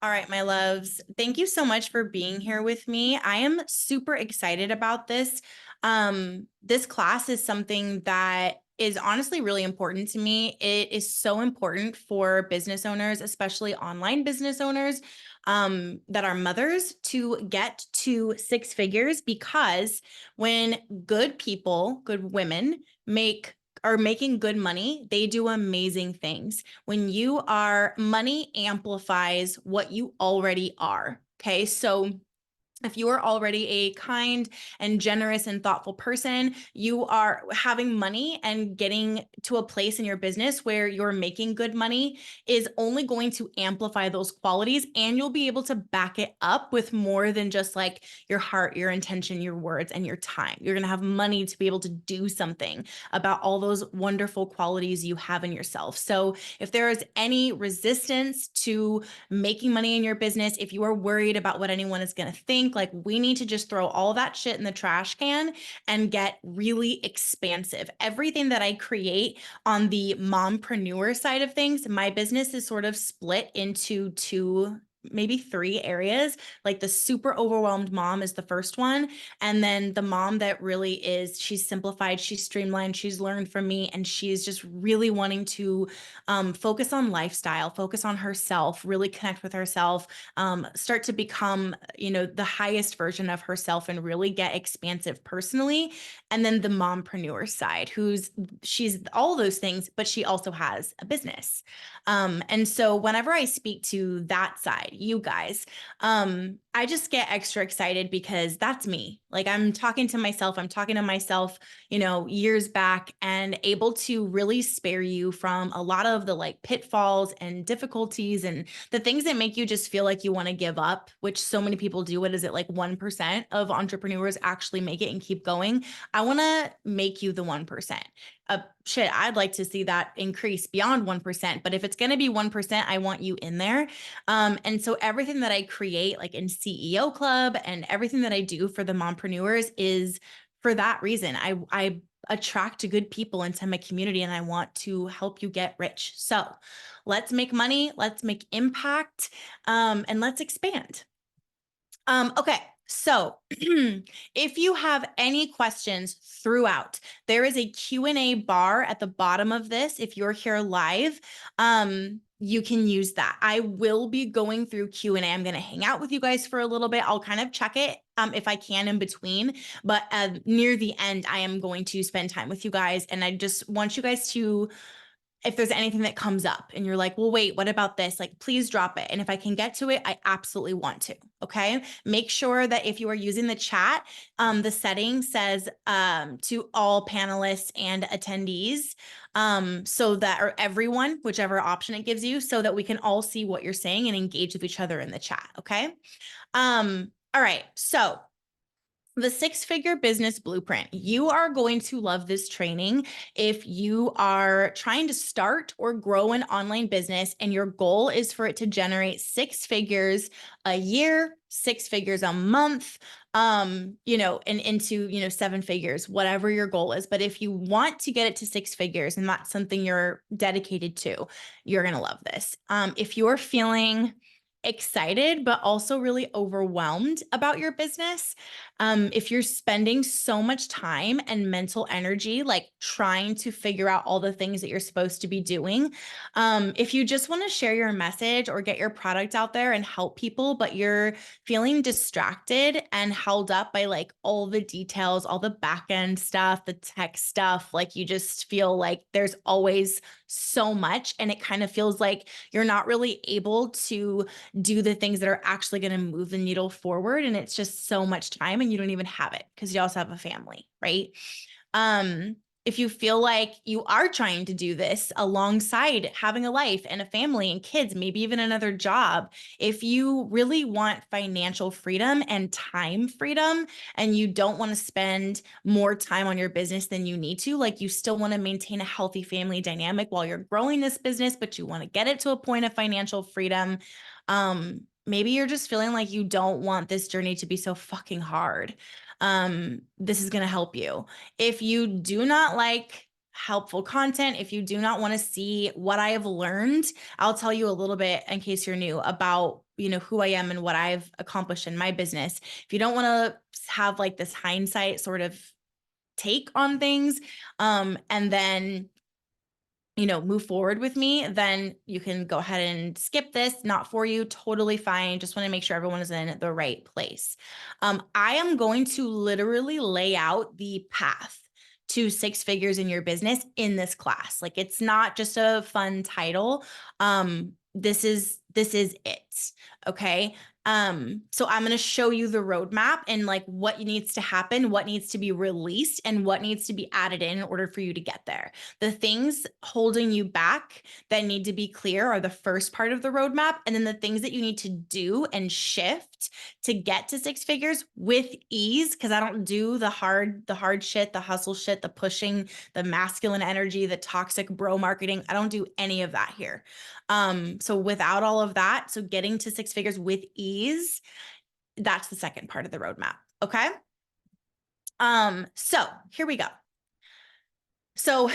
All right, my loves. Thank you so much for being here with me. I am super excited about this. This class is something that is honestly really important to me. It is so important for business owners, especially online business owners, that are mothers, to get to six figures, because when good people, good women are making good money, they do amazing things. When you are, money amplifies what you already are. Okay. So if you are already a kind and generous and thoughtful person, you are having money and getting to a place in your business where you're making good money is only going to amplify those qualities, and you'll be able to back it up with more than just like your heart, your intention, your words, and your time. You're going to have money to be able to do something about all those wonderful qualities you have in yourself. So if there is any resistance to making money in your business, if you are worried about what anyone is going to think, like, we need to just throw all that shit in the trash can and get really expansive. Everything that I create on the mompreneur side of things, my business is sort of split into two, maybe three areas. Like, the super overwhelmed mom is the first one. And then the mom that really is, she's simplified, she's streamlined, she's learned from me, and she's just really wanting to focus on lifestyle, focus on herself, really connect with herself, start to become, the highest version of herself and really get expansive personally. And then the mompreneur side, she's all those things, but she also has a business. And so whenever I speak to that side, you guys, I just get extra excited because that's me. Like, I'm talking to myself, years back, and able to really spare you from a lot of the like pitfalls and difficulties and the things that make you just feel like you want to give up, which so many people do. What is it, like 1% of entrepreneurs actually make it and keep going? I want to make you the 1%. Shit, I'd like to see that increase beyond 1%. But if it's going to be 1%, I want you in there. And so everything that I create, like in CEO Club, and everything that I do for the mompreneurs is for that reason. I attract good people into my community, and I want to help you get rich. So let's make money, let's make impact, and let's expand. Okay. So if you have any questions throughout, there is a Q&A bar at the bottom of this. If you're here live, you can use that. I will be going through Q&A. I'm going to hang out with you guys for a little bit. I'll kind of check it if I can in between, but near the end, I am going to spend time with you guys. And I just want you guys to, if there's anything that comes up and you're like, well, wait, what about this? Like, please drop it. And if I can get to it, I absolutely want to. Okay. Make sure that if you are using the chat, the setting says to all panelists and attendees, so that, or everyone, whichever option it gives you, so that we can all see what you're saying and engage with each other in the chat. Okay. All right. So the six-figure business blueprint. You are going to love this training if you are trying to start or grow an online business and your goal is for it to generate six figures a year, six figures a month, and into, seven figures, whatever your goal is. But if you want to get it to six figures and that's something you're dedicated to, you're going to love this. If you're feeling excited, but also really overwhelmed about your business, if you're spending so much time and mental energy, like trying to figure out all the things that you're supposed to be doing, if you just want to share your message or get your product out there and help people, but you're feeling distracted and held up by like all the details, all the back end stuff, the tech stuff, like you just feel like there's always so much, and it kind of feels like you're not really able to do the things that are actually going to move the needle forward. And it's just so much time and you don't even have it because you also have a family, right? If you feel like you are trying to do this alongside having a life and a family and kids, maybe even another job, if you really want financial freedom and time freedom, and you don't want to spend more time on your business than you need to, like you still want to maintain a healthy family dynamic while you're growing this business, but you want to get it to a point of financial freedom, maybe you're just feeling like you don't want this journey to be so fucking hard. This is going to help you. If you do not like helpful content, if you do not want to see what I have learned, I'll tell you a little bit in case you're new about, who I am and what I've accomplished in my business. If you don't want to have like this hindsight sort of take on things, and then move forward with me, then you can go ahead and skip this. Not for you, totally fine. Just want to make sure everyone is in the right place. I am going to literally lay out the path to six figures in your business in this class. Like, it's not just a fun title. This is it. Okay. So I'm going to show you the roadmap and like what needs to happen, what needs to be released, and what needs to be added in order for you to get there. The things holding you back that need to be clear are the first part of the roadmap. And then the things that you need to do and shift to get to six figures with ease. Cause I don't do the hard shit, the hustle shit, the pushing, the masculine energy, the toxic bro marketing. I don't do any of that here. So without all of that, so getting to six figures with ease, that's the second part of the roadmap. Okay. So here we go. So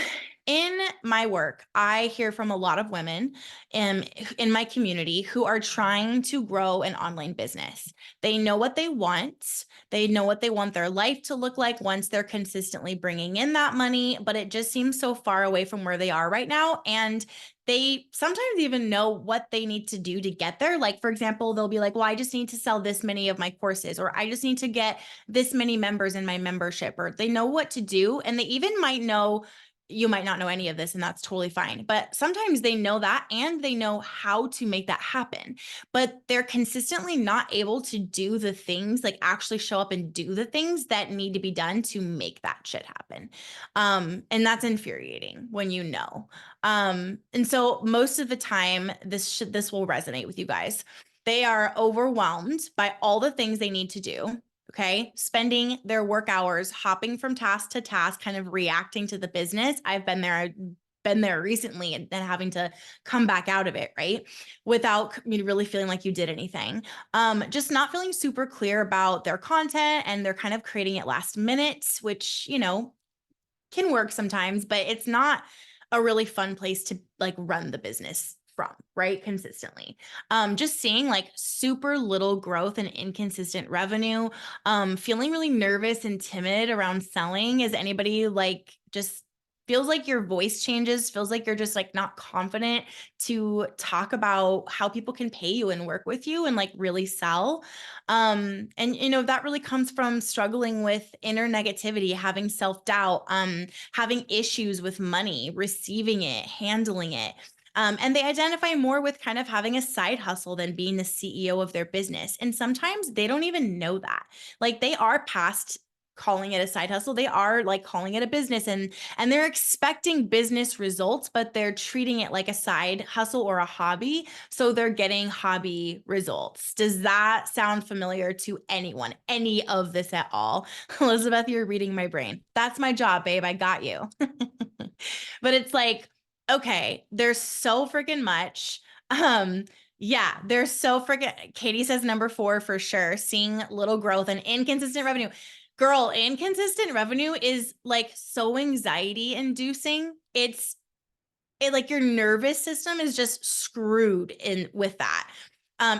in my work, I hear from a lot of women in my community who are trying to grow an online business. They know what they want. They know what they want their life to look like once they're consistently bringing in that money, but it just seems so far away from where they are right now. And they sometimes even know what they need to do to get there. Like, for example, they'll be like, well, I just need to sell this many of my courses, or I just need to get this many members in my membership, or they know what to do. And they even might know, you might not know any of this, and that's totally fine. But sometimes they know that and they know how to make that happen, but they're consistently not able to do the things, like actually show up and do the things that need to be done to make that shit happen. And that's infuriating when you know. And so most of the time, this will resonate with you guys. They are overwhelmed by all the things they need to do. Okay. Spending their work hours hopping from task to task, kind of reacting to the business. I've been there recently, and then having to come back out of it, right? Without really feeling like you did anything. Just not feeling super clear about their content, and they're kind of creating it last minute, which, can work sometimes, but it's not a really fun place to like run the business from, right? Consistently. Just seeing like super little growth and inconsistent revenue, feeling really nervous and timid around selling. Is anybody like just feels like your voice changes, feels like you're just like not confident to talk about how people can pay you and work with you and like really sell. And that really comes from struggling with inner negativity, having self-doubt, having issues with money, receiving it, handling it. And they identify more with kind of having a side hustle than being the CEO of their business. And sometimes they don't even know that. Like, they are past calling it a side hustle. They are like calling it a business, and they're expecting business results, but they're treating it like a side hustle or a hobby. So they're getting hobby results. Does that sound familiar to anyone? Any of this at all? Elizabeth, you're reading my brain. That's my job, babe. I got you. But it's like, okay, there's so freaking much. Yeah, there's so freaking, Katie says number 4 for sure, seeing little growth and inconsistent revenue. Girl, inconsistent revenue is like so anxiety inducing. Like your nervous system is just screwed in with that.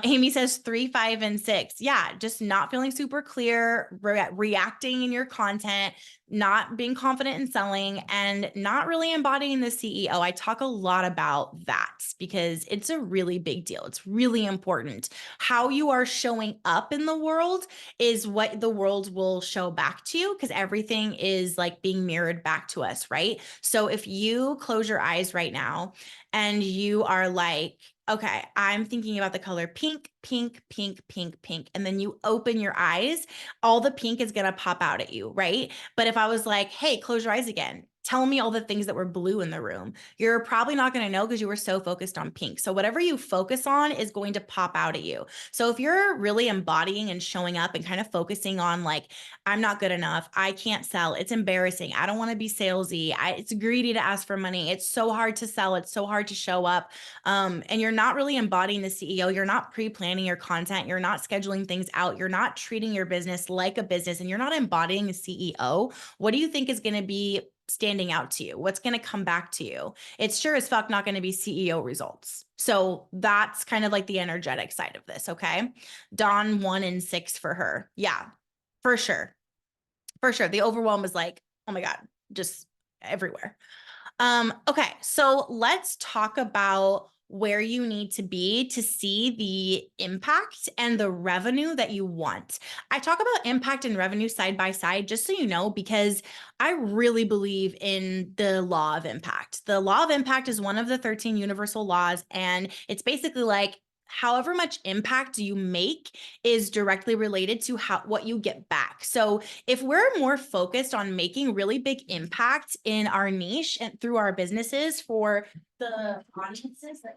Amy says 3, 5, and 6. Yeah, just not feeling super clear, reacting in your content, not being confident in selling, and not really embodying the CEO. I talk a lot about that because it's a really big deal. It's really important. How you are showing up in the world is what the world will show back to you, because everything is like being mirrored back to us, right? So if you close your eyes right now and you are like, okay, I'm thinking about the color pink, pink, pink, pink, pink. And then you open your eyes, all the pink is going to pop out at you, right? But if I was like, hey, close your eyes again, tell me all the things that were blue in the room, you're probably not going to know because you were so focused on pink. So whatever you focus on is going to pop out at you. So if you're really embodying and showing up and kind of focusing on like, I'm not good enough, I can't sell, it's embarrassing, I don't want to be salesy, it's greedy to ask for money, it's so hard to sell, it's so hard to show up, and you're not really embodying the CEO, you're not pre-planning your content, you're not scheduling things out, you're not treating your business like a business, and you're not embodying the CEO, what do you think is going to be standing out to you? What's going to come back to you? It's sure as fuck not going to be CEO results. So that's kind of like the energetic side of this. Okay. Dawn 1 and 6 for her. Yeah, for sure. For sure. The overwhelm was like, oh my God, just everywhere. Okay, so let's talk about where you need to be to see the impact and the revenue that you want. I talk about impact and revenue side by side, just so you know, because I really believe in the law of impact. The law of impact is one of the 13 universal laws, and it's basically like, however much impact you make is directly related to what you get back. So if we're more focused on making really big impact in our niche and through our businesses for the audiences that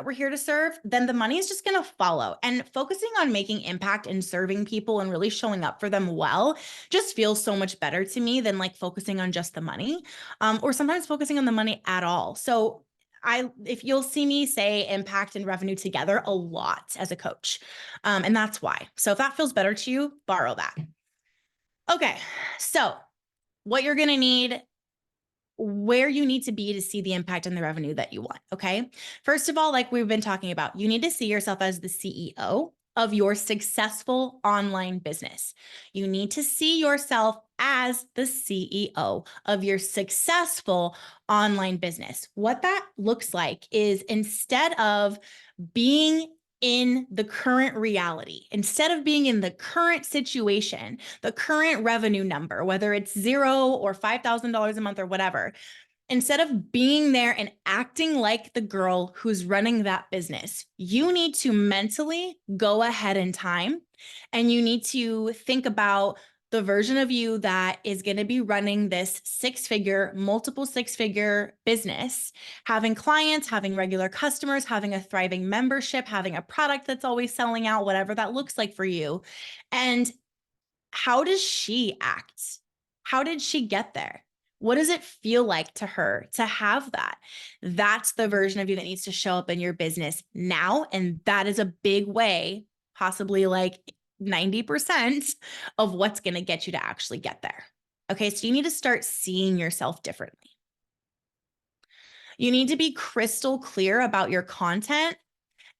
we're here to serve, then the money is just going to follow. And focusing on making impact and serving people and really showing up for them well just feels so much better to me than like focusing on just the money, or sometimes focusing on the money at all. So if you'll see me say impact and revenue together a lot as a coach, and that's why. So if that feels better to you, borrow that. Okay, so what you're going to need, where you need to be to see the impact and the revenue that you want. Okay. First of all, like we've been talking about, you need to see yourself as the CEO of your successful online business. You need to see yourself as the CEO of your successful online business. What that looks like is, instead of being in the current reality, instead of being in the current situation, the current revenue number, whether it's $0 or $5,000 a month or whatever, instead of being there and acting like the girl who's running that business, you need to mentally go ahead in time, and you need to think about the version of you that is going to be running this multiple six-figure business, having clients, having regular customers, having a thriving membership, having a product that's always selling out, whatever that looks like for you. And how does she act? How did she get there? What does it feel like to her to have that? That's the version of you that needs to show up in your business now. And that is a big way, possibly like 90% of what's going to get you to actually get there. Okay, so you need to start seeing yourself differently. You need to be crystal clear about your content,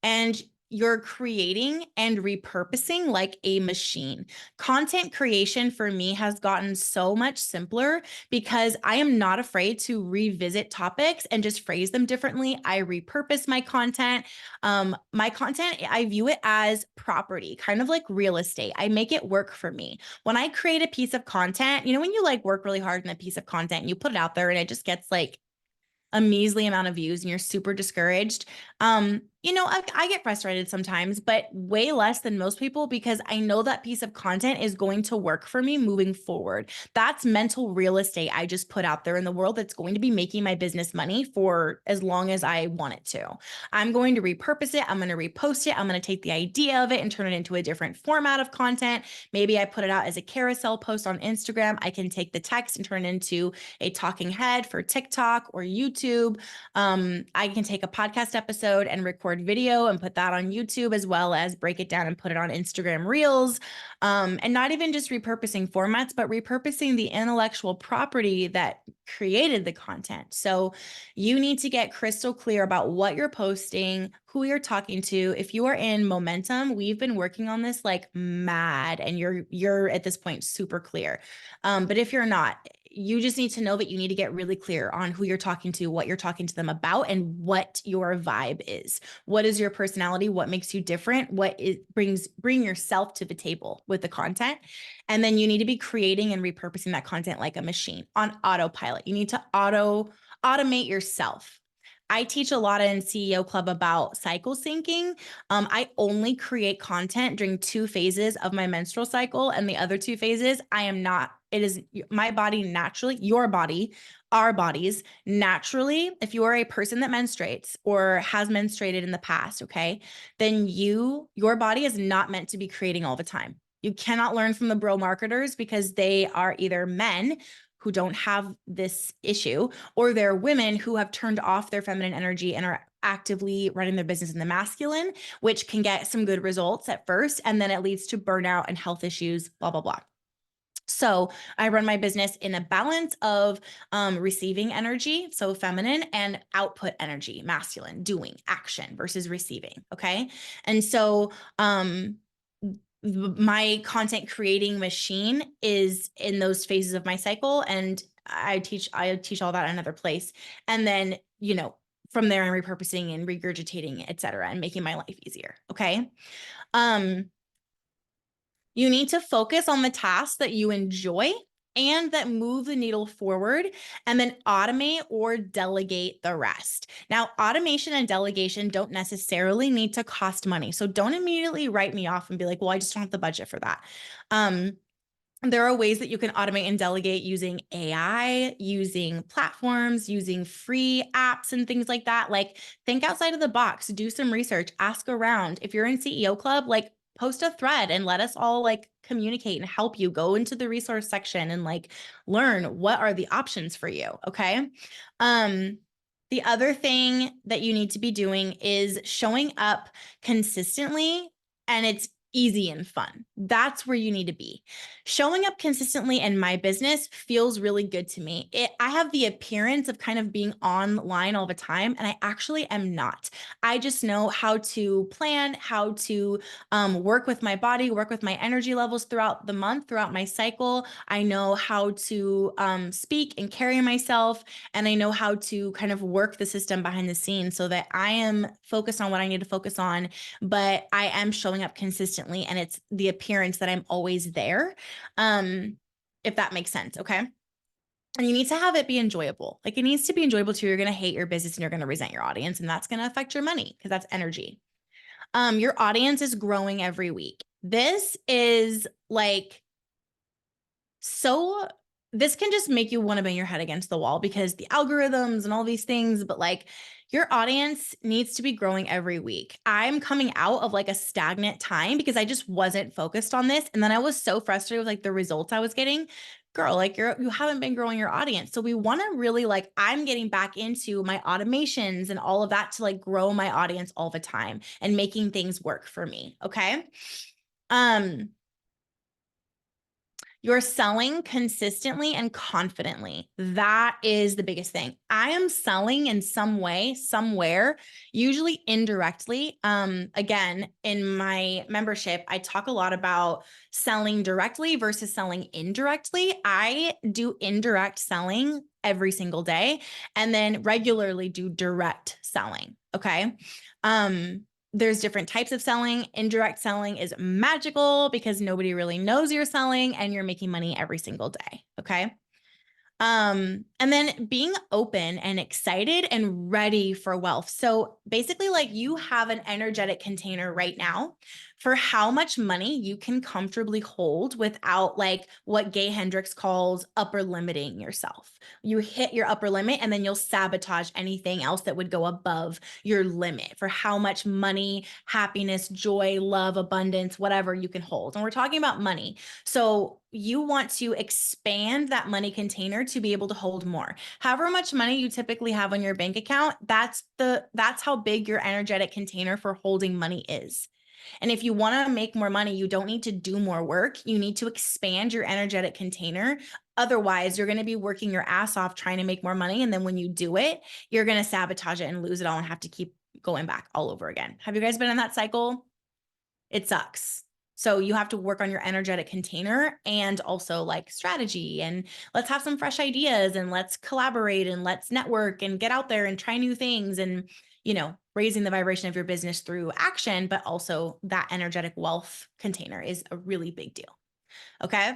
and you're creating and repurposing like a machine. Content creation for me has gotten so much simpler because I am not afraid to revisit topics and just phrase them differently. I repurpose my content. I view it as property, kind of like real estate. I make it work for me. When I create a piece of content, when you like work really hard on a piece of content and you put it out there and it just gets like a measly amount of views and you're super discouraged. I get frustrated sometimes, but way less than most people, because I know that piece of content is going to work for me moving forward. That's mental real estate I just put out there in the world that's going to be making my business money for as long as I want it to. I'm going to repurpose it. I'm going to repost it. I'm going to take the idea of it and turn it into a different format of content. Maybe I put it out as a carousel post on Instagram. I can take the text and turn it into a talking head for TikTok or YouTube. I can take a podcast episode and record video and put that on YouTube, as well as break it down and put it on Instagram Reels. And not even just repurposing formats, but repurposing the intellectual property that created the content. So you need to get crystal clear about what you're posting, who you're talking to. If you are in momentum, we've been working on this like mad, and you're at this point super clear. But if you're not, you just need to know that you need to get really clear on who you're talking to, what you're talking to them about, and what your vibe is. What is your personality? What makes you different? Bring yourself to the table with the content. And then you need to be creating and repurposing that content like a machine on autopilot. You need to automate yourself. I teach a lot in CEO Club about cycle syncing. I only create content during 2 phases of my menstrual cycle, and the other 2 phases, it is my body naturally, your body, our bodies naturally. If you are a person that menstruates or has menstruated in the past, okay, then your body is not meant to be creating all the time. You cannot learn from the bro marketers, because they are either men who don't have this issue, or they're women who have turned off their feminine energy and are actively running their business in the masculine, which can get some good results at first, and then it leads to burnout and health issues, blah, blah, blah. So I run my business in a balance of receiving energy, so feminine, and output energy, masculine, doing, action versus receiving. Okay. And so my content creating machine is in those phases of my cycle. And I teach all that in another place. And then, from there, I'm repurposing and regurgitating, et cetera, and making my life easier. Okay. Um, you need to focus on the tasks that you enjoy and that move the needle forward, and then automate or delegate the rest. Now, automation and delegation don't necessarily need to cost money. So don't immediately write me off and be like, well, I just don't have the budget for that. There are ways that you can automate and delegate using AI, using platforms, using free apps and things like that. Like, think outside of the box, do some research, ask around. If you're in CEO Club, like, post a thread and let us all like communicate and help you. Go into the resource section and like learn what are the options for you. Okay. The other thing that you need to be doing is showing up consistently, and it's easy and fun. That's where you need to be. Showing up consistently in my business feels really good to me. I have the appearance of kind of being online all the time, and I actually am not. I just know how to plan, how to work with my body, work with my energy levels throughout the month, throughout my cycle. I know how to speak and carry myself, and I know how to kind of work the system behind the scenes so that I am focused on what I need to focus on, but I am showing up consistently, and it's the appearance that I'm always there. If that makes sense. Okay. And you need to have it be enjoyable. Like, it needs to be enjoyable too. You're going to hate your business and you're going to resent your audience, and that's going to affect your money because that's energy. Your audience is growing every week. This is like, so this can just make you want to bang your head against the wall because the algorithms and all these things, but like, your audience needs to be growing every week. I'm coming out of like a stagnant time because I just wasn't focused on this. And then I was so frustrated with like the results I was getting. Girl, like, you haven't been growing your audience. So we want to really like, I'm getting back into my automations and all of that to like grow my audience all the time and making things work for me. Okay. You're selling consistently and confidently. That is the biggest thing. I am selling in some way, somewhere, usually indirectly. Again, in my membership, I talk a lot about selling directly versus selling indirectly. I do indirect selling every single day and then regularly do direct selling. Okay. There's different types of selling. Indirect selling is magical because nobody really knows you're selling and you're making money every single day. Okay. And then being open and excited and ready for wealth. So basically, like, you have an energetic container right now for how much money you can comfortably hold without like what Gay Hendricks calls upper limiting yourself. You hit your upper limit and then you'll sabotage anything else that would go above your limit for how much money, happiness, joy, love, abundance, whatever you can hold. And we're talking about money. So you want to expand that money container to be able to hold more. However much money you typically have on your bank account, that's how big your energetic container for holding money is. And if you want to make more money, you don't need to do more work. You need to expand your energetic container. Otherwise, you're going to be working your ass off trying to make more money. And then when you do it, you're going to sabotage it and lose it all and have to keep going back all over again. Have you guys been in that cycle? It sucks. So you have to work on your energetic container and also like strategy, and let's have some fresh ideas and let's collaborate and let's network and get out there and try new things and, raising the vibration of your business through action, but also that energetic wealth container is a really big deal. Okay.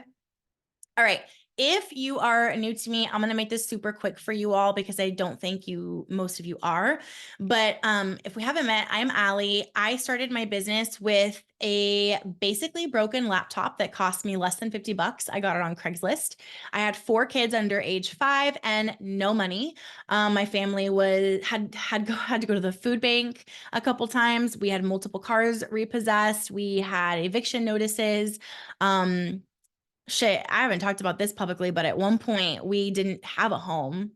All right. If you are new to me, I'm going to make this super quick for you all because I don't think most of you are. But if we haven't met, I'm Allie. I started my business with a basically broken laptop that cost me less than $50. I got it on Craigslist. I had 4 kids under age 5 and no money. My family had to go to the food bank a couple times. We had multiple cars repossessed. We had eviction notices. I haven't talked about this publicly, but at one point we didn't have a home.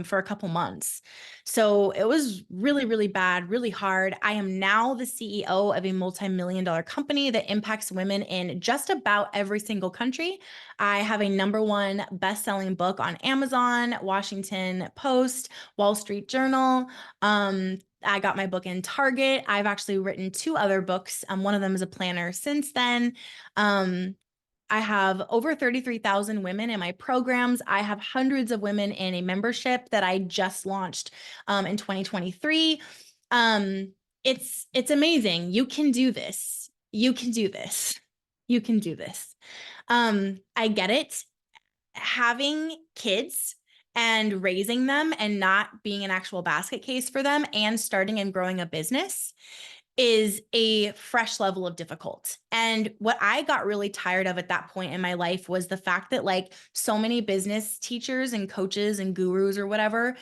for a couple months. So it was really, really bad, really hard. I am now the CEO of a multi-million-dollar company that impacts women in just about every single country. I have a #1 best-selling book on Amazon, Washington Post, Wall Street Journal. I got my book in Target. I've actually written 2 other books. One of them is a planner since then. I have over 33,000 women in my programs. I have hundreds of women in a membership that I just launched in 2023. It's amazing. You can do this. You can do this. You can do this. I get it. Having kids and raising them and not being an actual basket case for them and starting and growing a business is a fresh level of difficult. And what I got really tired of at that point in my life was the fact that like so many business teachers and coaches and gurus or whatever,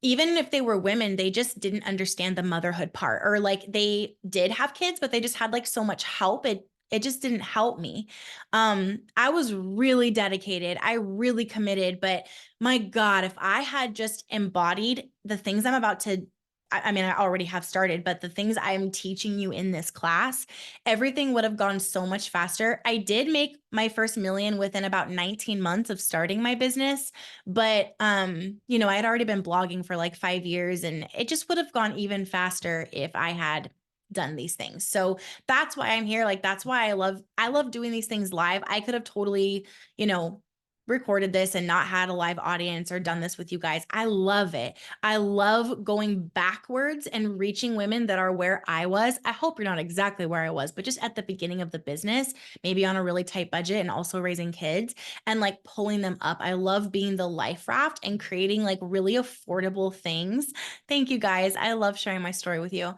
even if they were women, they just didn't understand the motherhood part, or like they did have kids, but they just had like so much help. It just didn't help me. I was really dedicated. I really committed, but my God, if I had just embodied the things I'm about to, I mean, I already have started, but the things I'm teaching you in this class, everything would have gone so much faster. I did make my first million within about 19 months of starting my business, but you know, I had already been blogging for like 5 years, and it just would have gone even faster if I had done these things. So that's why I'm here. Like that's why I love doing these things live. I could have totally, you know, recorded this and not had a live audience or done this with you guys. I love it. I love going backwards and reaching women that are where I was. I hope you're not exactly where I was, but just at the beginning of the business, maybe on a really tight budget and also raising kids, and like pulling them up. I love being the life raft and creating like really affordable things. Thank you guys. I love sharing my story with you.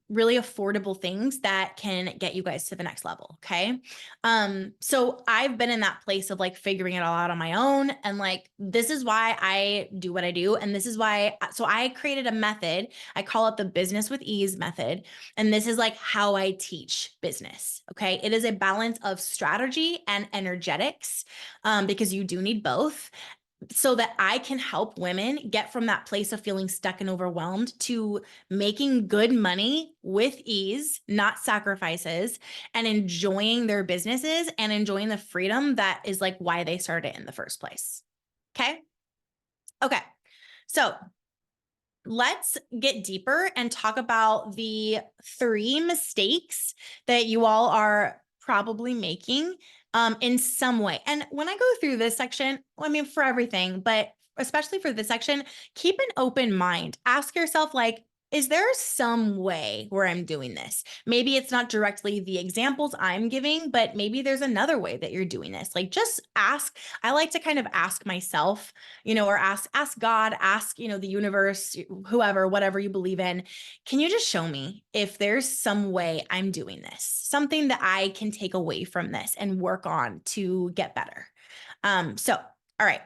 Really affordable things that can get you guys to the next level. Okay. So I've been in that place of like figuring it all out on my own. And like, this is why I do what I do. And this is why, so I created a method. I call it the Business with Ease method. And this is like how I teach business. Okay. It is a balance of strategy and energetics, because you do need both, so that I can help women get from that place of feeling stuck and overwhelmed to making good money with ease, not sacrifices, and enjoying their businesses and enjoying the freedom that is like why they started in the first place. Okay. Okay. So let's get deeper and talk about the 3 mistakes that you all are probably making in some way. And when I go through this section, well, I mean, for everything, but especially for this section, keep an open mind. Ask yourself, like, is there some way where I'm doing this? Maybe it's not directly the examples I'm giving, but maybe there's another way that you're doing this. Like, just ask. I like to kind of ask myself, you know, or ask God, ask, you know, the universe, whoever, whatever you believe in. Can you just show me if there's some way I'm doing this, something that I can take away from this and work on to get better? So, all right.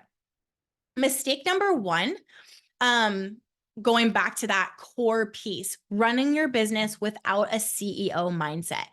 Mistake #1, going back to that core piece, running your business without a CEO mindset.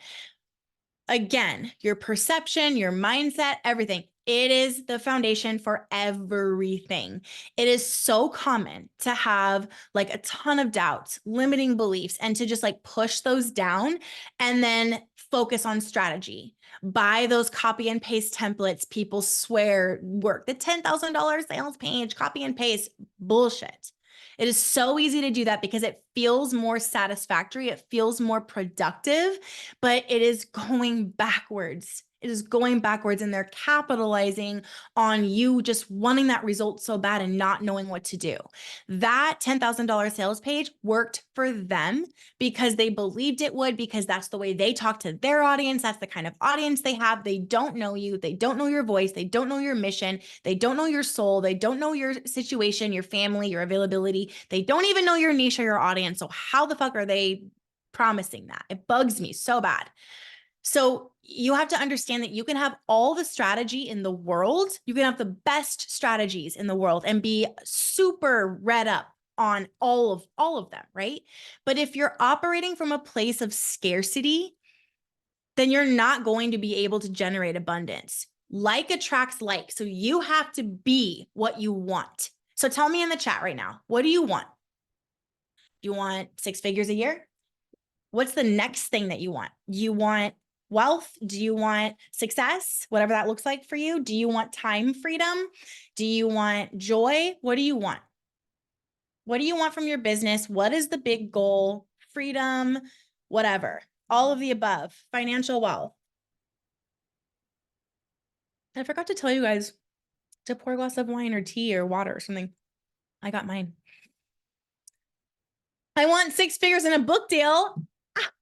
Again, your perception, your mindset, everything. It is the foundation for everything. It is so common to have like a ton of doubts, limiting beliefs, and to just like push those down and then focus on strategy. Buy those copy and paste templates people swear work. The $10,000 sales page, copy and paste, bullshit. It is so easy to do that because it feels more satisfactory. It feels more productive, but it is going backwards. It is going backwards, and they're capitalizing on you just wanting that result so bad and not knowing what to do. That $10,000 sales page worked for them because they believed it would, because that's the way they talk to their audience. That's the kind of audience they have. They don't know you. They don't know your voice. They don't know your mission. They don't know your soul. They don't know your situation, your family, your availability. They don't even know your niche or your audience. So how the fuck are they promising that? It bugs me so bad. So you have to understand that you can have all the strategy in the world. You can have the best strategies in the world and be super read up on all of them, right? But if you're operating from a place of scarcity, then you're not going to be able to generate abundance. Like attracts like. So you have to be what you want. So So tell me in the chat right now, what do you want? Do you want 6 figures a year? What's the next thing that you want? You want wealth? Do you want success? Whatever that looks like for you. Do you want time freedom? Do you want joy? What do you want? What do you want from your business? What is the big goal? Freedom, whatever. All of the above. Financial wealth. I forgot to tell you guys to pour a glass of wine or tea or water or something. I got mine. I want 6 figures in a book deal.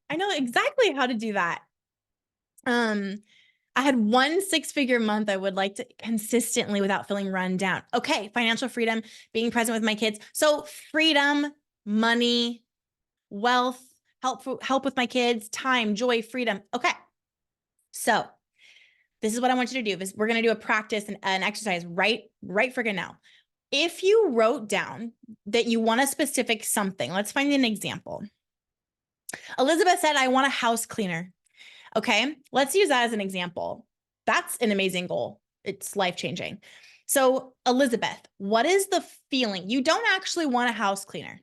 I know exactly how to do that. I had one 6-figure month I would like to consistently without feeling run down. Okay, financial freedom, being present with my kids. So freedom, money, wealth, help with my kids, time, joy, freedom. Okay. So this is what I want you to do. We're going to do a practice and an exercise right friggin' now. If you wrote down that you want a specific something, let's find an example. Elizabeth said, I want a house cleaner. Okay, let's use that as an example. That's an amazing goal. It's life-changing. So Elizabeth, what is the feeling? You don't actually want a house cleaner.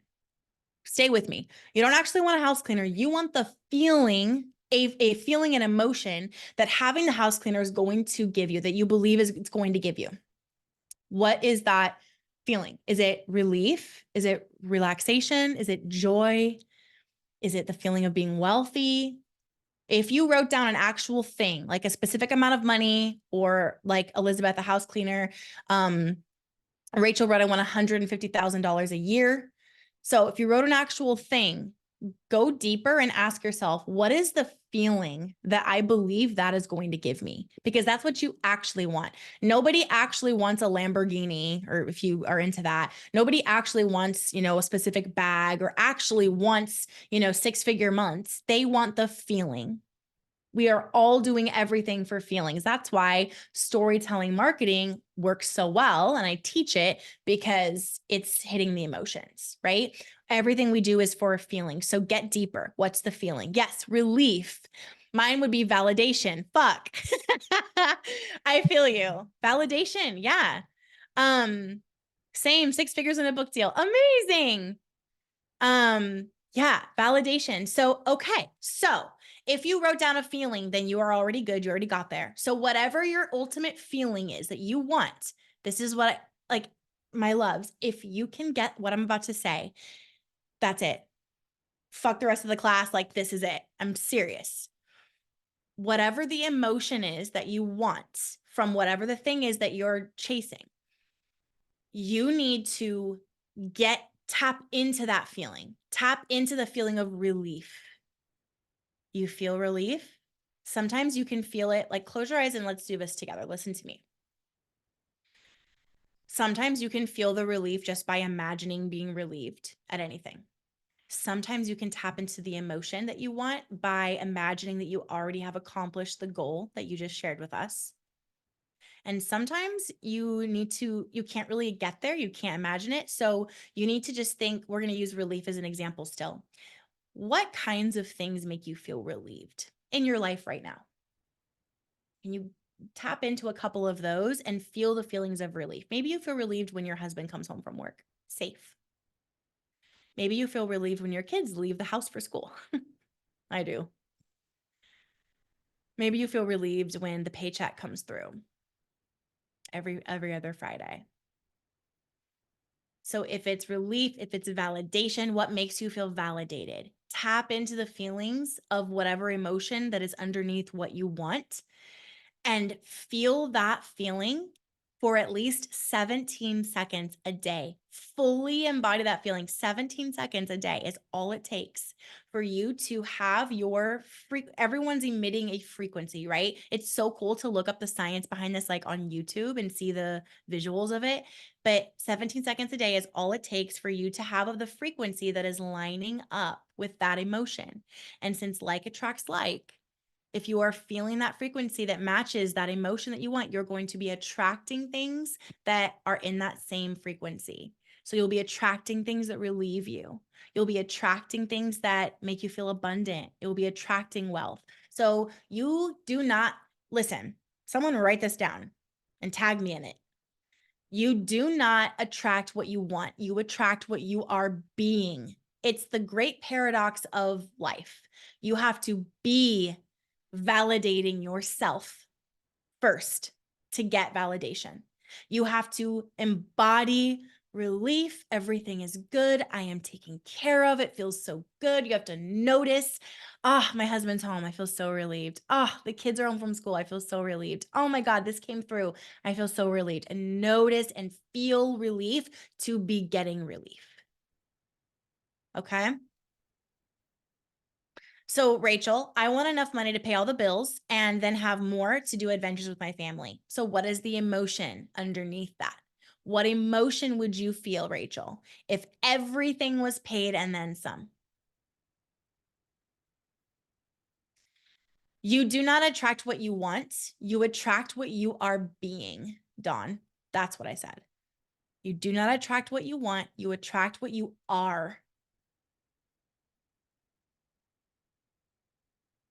Stay with me. You don't actually want a house cleaner. You want the feeling, a feeling and emotion that having the house cleaner is going to give you, that you believe it's going to give you. What is that feeling? Is it relief? Is it relaxation? Is it joy? Is it the feeling of being wealthy? If you wrote down an actual thing, like a specific amount of money, or like Elizabeth, a house cleaner, Rachel wrote, I want $150,000 a year. So if you wrote an actual thing, go deeper and ask yourself, what is the feeling that I believe that is going to give me? Because that's what you actually want. Nobody actually wants a Lamborghini, or if you are into that, nobody actually wants, a specific bag, or actually wants, 6-figure months. They want the feeling. We are all doing everything for feelings. That's why storytelling marketing works so well. And I teach it because it's hitting the emotions, right? Everything we do is for a feeling. So get deeper. What's the feeling? Yes, relief. Mine would be validation. Fuck. I feel you. Validation. Yeah. Same, 6 figures in a book deal. Amazing. Yeah, validation. So, okay. So if you wrote down a feeling, then you are already good. You already got there. So whatever your ultimate feeling is that you want, this is what my loves, if you can get what I'm about to say, that's it. Fuck the rest of the class. Like, this is it. I'm serious. Whatever the emotion is that you want from whatever the thing is that you're chasing, you need to tap into that feeling. Tap into the feeling of relief. You feel relief. Sometimes you can feel it, like close your eyes and let's do this together. Listen to me. Sometimes you can feel the relief just by imagining being relieved at anything. Sometimes you can tap into the emotion that you want by imagining that you already have accomplished the goal that you just shared with us. And sometimes you can't really get there. You can't imagine it. So you need to just think, we're going to use relief as an example still. What kinds of things make you feel relieved in your life right now? Can you tap into a couple of those and feel the feelings of relief? Maybe you feel relieved when your husband comes home from work, safe. Maybe you feel relieved when your kids leave the house for school. I do. Maybe you feel relieved when the paycheck comes through every other Friday. So if it's relief, if it's validation, what makes you feel validated? Tap into the feelings of whatever emotion that is underneath what you want and feel that feeling for at least 17 seconds a day. Fully embody that feeling. 17 seconds a day is all it takes for you to have everyone's emitting a frequency, right? It's so cool to look up the science behind this, like on YouTube, and see the visuals of it. But 17 seconds a day is all it takes for you to have of the frequency that is lining up with that emotion. And since like attracts like, if you are feeling that frequency that matches that emotion that you want, you're going to be attracting things that are in that same frequency. So you'll be attracting things that relieve you. You'll be attracting things that make you feel abundant. You'll be attracting wealth. So you do not, listen, someone write this down and tag me in it. You do not attract what you want. You attract what you are being. It's the great paradox of life. You have to be validating yourself first to get validation. You have to embody relief. Everything is good. I am taken care of. It feels so good. You have to notice, oh, my husband's home. I feel so relieved. Oh, the kids are home from school. I feel so relieved. Oh my God, this came through. I feel so relieved. And notice and feel relief to be getting relief. Okay. So, Rachel, I want enough money to pay all the bills and then have more to do adventures with my family. So, what is the emotion underneath that? What emotion would you feel, Rachel, if everything was paid and then some? You do not attract what you want. You attract what you are being, Dawn. That's what I said. You do not attract what you want. You attract what you are.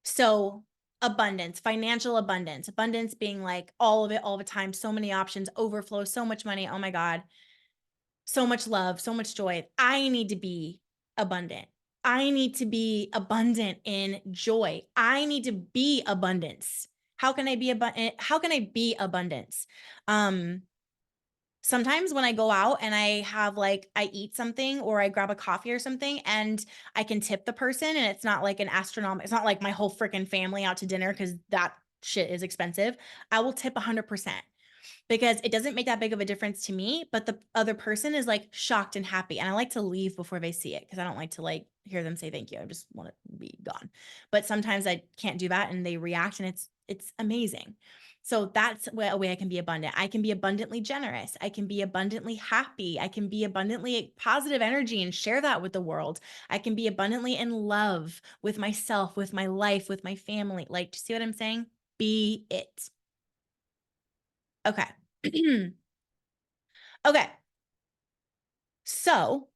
So, abundance, financial abundance being like all of it all the time, so many options, overflow, so much money. Oh my God, so much love, so much joy. I need to be abundant. I need to be abundant in joy. I need to be abundance. How can I be abundant? How can I be abundance? Um, Sometimes when I go out and I have like, I eat something or I grab a coffee or something and I can tip the person and it's not like an astronomical, it's not like my whole freaking family out to dinner because that shit is expensive. I will tip 100% because it doesn't make that big of a difference to me, but the other person is like shocked and happy. And I like to leave before they see it because I don't like to like hear them say thank you. I just want to be gone. But sometimes I can't do that and they react and it's amazing. So that's a way I can be abundant. I can be abundantly generous. I can be abundantly happy. I can be abundantly positive energy and share that with the world. I can be abundantly in love with myself, with my life, with my family. Like, do you see what I'm saying? Be it. Okay. Okay. So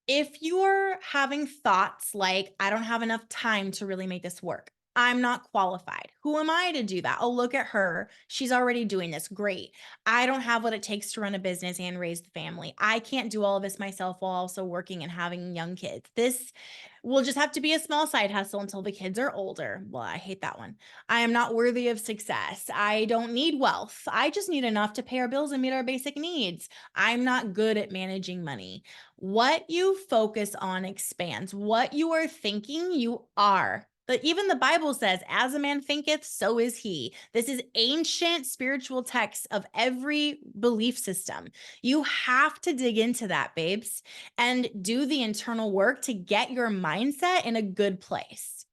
if you're having thoughts like, I don't have enough time to really make this work, I'm not qualified. Who am I to do that? Oh, look at her. She's already doing this. Great. I don't have what it takes to run a business and raise the family. I can't do all of this myself while also working and having young kids. This will just have to be a small side hustle until the kids are older. Well, I hate that one. I am not worthy of success. I don't need wealth. I just need enough to pay our bills and meet our basic needs. I'm not good at managing money. What you focus on expands. What you are thinking, you are. But even the Bible says, as a man thinketh, so is he. This is ancient spiritual text of every belief system. You have to dig into that, babes, and do the internal work to get your mindset in a good place.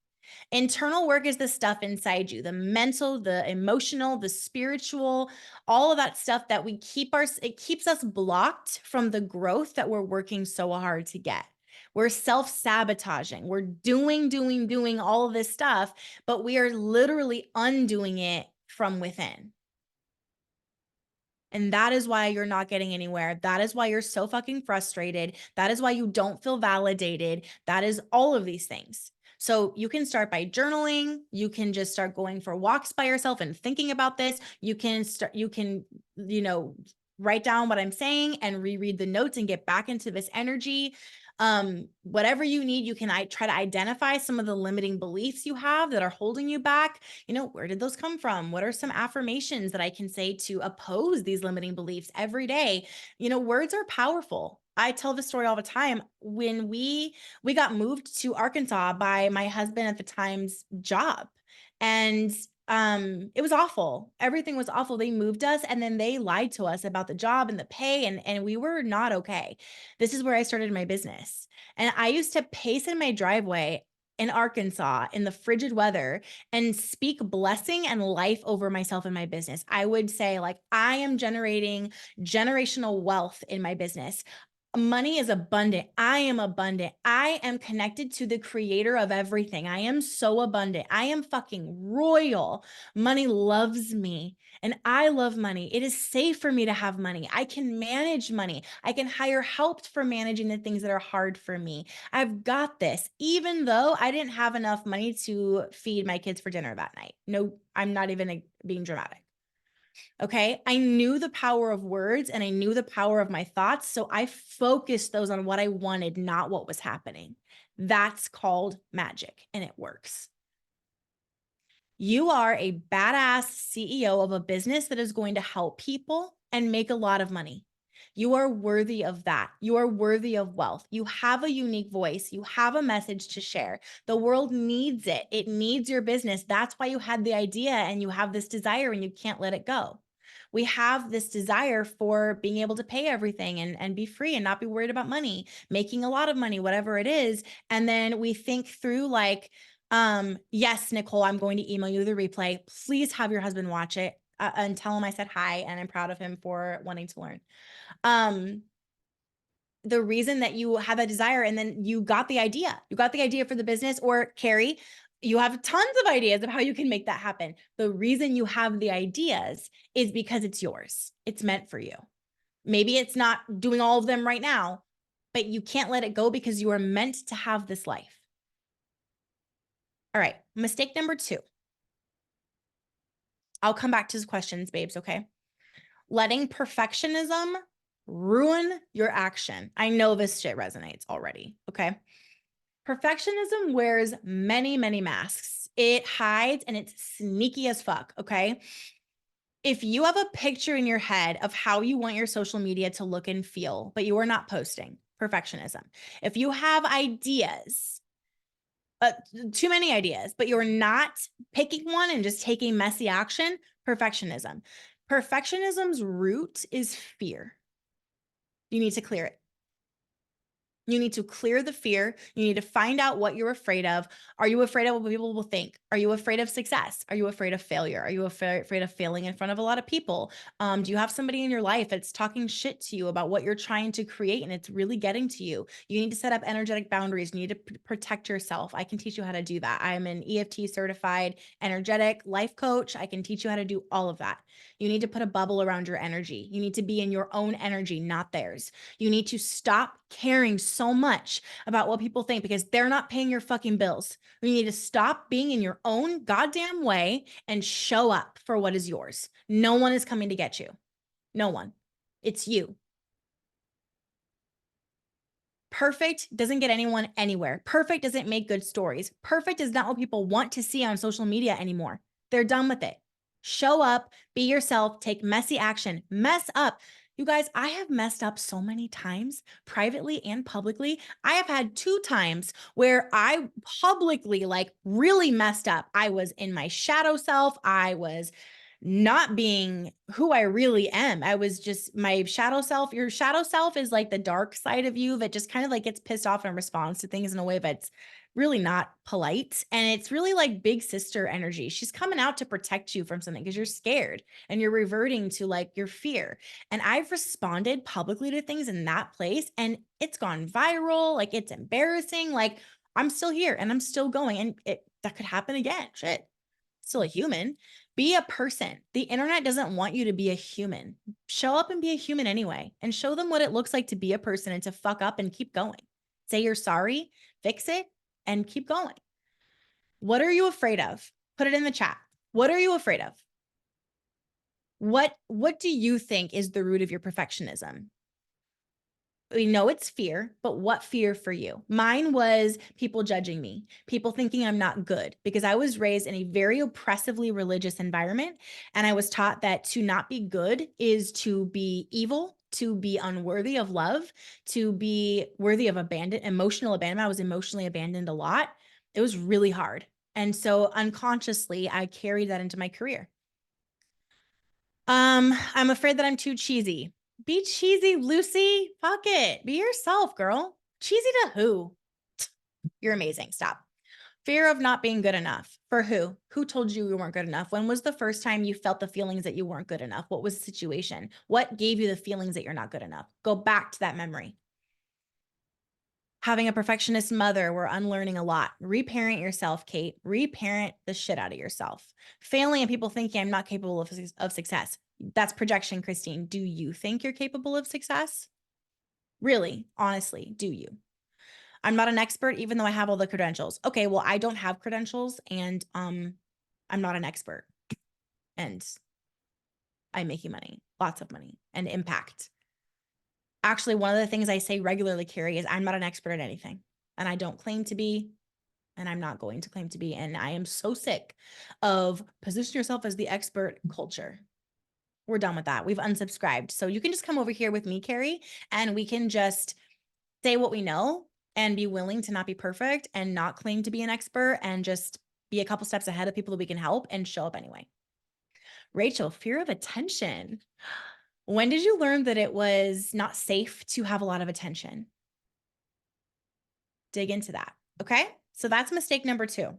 Internal work is the stuff inside you, the mental, the emotional, the spiritual, all of that stuff that it keeps us blocked from the growth that we're working so hard to get. We're self-sabotaging. We're doing all of this stuff, but we are literally undoing it from within. And that is why you're not getting anywhere. That is why you're so fucking frustrated. That is why you don't feel validated. That is all of these things. So you can start by journaling. You can just start going for walks by yourself and thinking about this. You can write down what I'm saying and reread the notes and get back into this energy. Whatever you need, you can try to identify some of the limiting beliefs you have that are holding you back. Where did those come from? What are some affirmations that I can say to oppose these limiting beliefs every day? Words are powerful. I tell the story all the time. When we got moved to Arkansas by my husband at the time's job, and it was awful. Everything was awful. They moved us and then they lied to us about the job and the pay, and we were not okay. This is where I started my business. And I used to pace in my driveway in Arkansas in the frigid weather and speak blessing and life over myself and my business. I would say, like, I am generating generational wealth in my business. Money is abundant. I am abundant. I am connected to the creator of everything. I am so abundant. I am fucking royal. Money loves me and I love money. It is safe for me to have money. I can manage money. I can hire help for managing the things that are hard for me. I've got this, even though I didn't have enough money to feed my kids for dinner that night. No, I'm not even being dramatic. Okay. I knew the power of words and I knew the power of my thoughts. So I focused those on what I wanted, not what was happening. That's called magic and it works. You are a badass CEO of a business that is going to help people and make a lot of money. You are worthy of that. You are worthy of wealth. You have a unique voice. You have a message to share. The world needs it. It needs your business. That's why you had the idea and you have this desire and you can't let it go. We have this desire for being able to pay everything and be free and not be worried about money, making a lot of money, whatever it is. And then we think through like, yes, Nicole, I'm going to email you the replay. Please have your husband watch it and tell him I said hi and I'm proud of him for wanting to learn. The reason that you have a desire and then you got the idea for the business, or Carrie, you have tons of ideas of how you can make that happen. The reason you have the ideas is because it's yours. It's meant for you. Maybe it's not doing all of them right now, but you can't let it go because you are meant to have this life. All right. Mistake number 2. I'll come back to his questions, babes. Okay. Letting perfectionism ruin your action. I know this shit resonates already. Okay. Perfectionism wears many, many masks. It hides and it's sneaky as fuck. Okay. If you have a picture in your head of how you want your social media to look and feel, but you are not posting, perfectionism. If you have ideas, too many ideas, but you're not picking one and just taking messy action, perfectionism. Perfectionism's root is fear. You need to clear it. You need to clear the fear. You need to find out what you're afraid of. Are you afraid of what people will think? Are you afraid of success? Are you afraid of failure? Are you afraid of failing in front of a lot of people? Do you have somebody in your life that's talking shit to you about what you're trying to create and it's really getting to you? You need to set up energetic boundaries. You need to protect yourself. I can teach you how to do that. I'm an EFT certified energetic life coach. I can teach you how to do all of that. You need to put a bubble around your energy. You need to be in your own energy, not theirs. You need to stop caring so much about what people think because they're not paying your fucking bills. You need to stop being in your own goddamn way and show up for what is yours. No one is coming to get you. No one. It's you. Perfect doesn't get anyone anywhere. Perfect doesn't make good stories. Perfect is not what people want to see on social media anymore. They're done with it. Show up, be yourself, take messy action, mess up. You guys, I have messed up so many times, privately and publicly. I have had 2 times where I publicly like really messed up. I was in my shadow self. I was not being who I really am. I was just my shadow self. Your shadow self is like the dark side of you that just kind of like gets pissed off and responds to things in a way that's really not polite. And it's really like big sister energy. She's coming out to protect you from something because you're scared and you're reverting to like your fear. And I've responded publicly to things in that place and it's gone viral. Like it's embarrassing. Like I'm still here and I'm still going and that could happen again. Shit. Still a human. Be a person. The internet doesn't want you to be a human. Show up and be a human anyway, and show them what it looks like to be a person and to fuck up and keep going. Say you're sorry, fix it, and keep going. What are you afraid of? Put it in the chat. What are you afraid of? What do you think is the root of your perfectionism? We know it's fear, but what fear for you? Mine was people judging me, people thinking I'm not good because I was raised in a very oppressively religious environment. And I was taught that to not be good is to be evil, to be unworthy of love, to be worthy of emotional abandonment. I was emotionally abandoned a lot. It was really hard. And so unconsciously, I carried that into my career. I'm afraid that I'm too cheesy. Be cheesy, Lucy. Fuck it. Be yourself, girl. Cheesy to who? You're amazing. Stop. Fear of not being good enough. For who? Who told you you weren't good enough? When was the first time you felt the feelings that you weren't good enough? What was the situation? What gave you the feelings that you're not good enough? Go back to that memory. Having a perfectionist mother, we're unlearning a lot. Reparent yourself, Kate. Reparent the shit out of yourself. Failing and people thinking I'm not capable of success. That's projection, Christine. Do you think you're capable of success? Really, honestly, do you? I'm not an expert, even though I have all the credentials. Okay, well, I don't have credentials and I'm not an expert. And I'm making money, lots of money, and impact. Actually, one of the things I say regularly, Carrie, is I'm not an expert at anything, and I don't claim to be, and I'm not going to claim to be. And I am so sick of position yourself as the expert culture. We're done with that. We've unsubscribed. So you can just come over here with me, Carrie, and we can just say what we know and be willing to not be perfect and not claim to be an expert and just be a couple steps ahead of people that we can help and show up anyway. Rachel, fear of attention. When did you learn that it was not safe to have a lot of attention? Dig into that. Okay. So that's mistake number 2.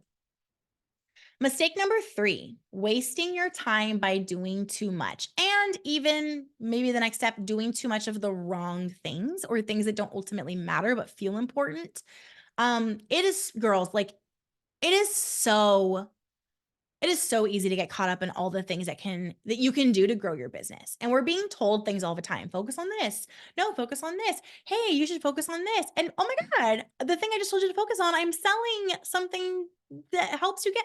Mistake number 3, wasting your time by doing too much. And even maybe the next step, doing too much of the wrong things or things that don't ultimately matter but feel important. It is, girls, like it is so easy to get caught up in all the things that you can do to grow your business. And we're being told things all the time. Focus on this. No, focus on this. Hey, you should focus on this. And oh my God, the thing I just told you to focus on, I'm selling something that helps you get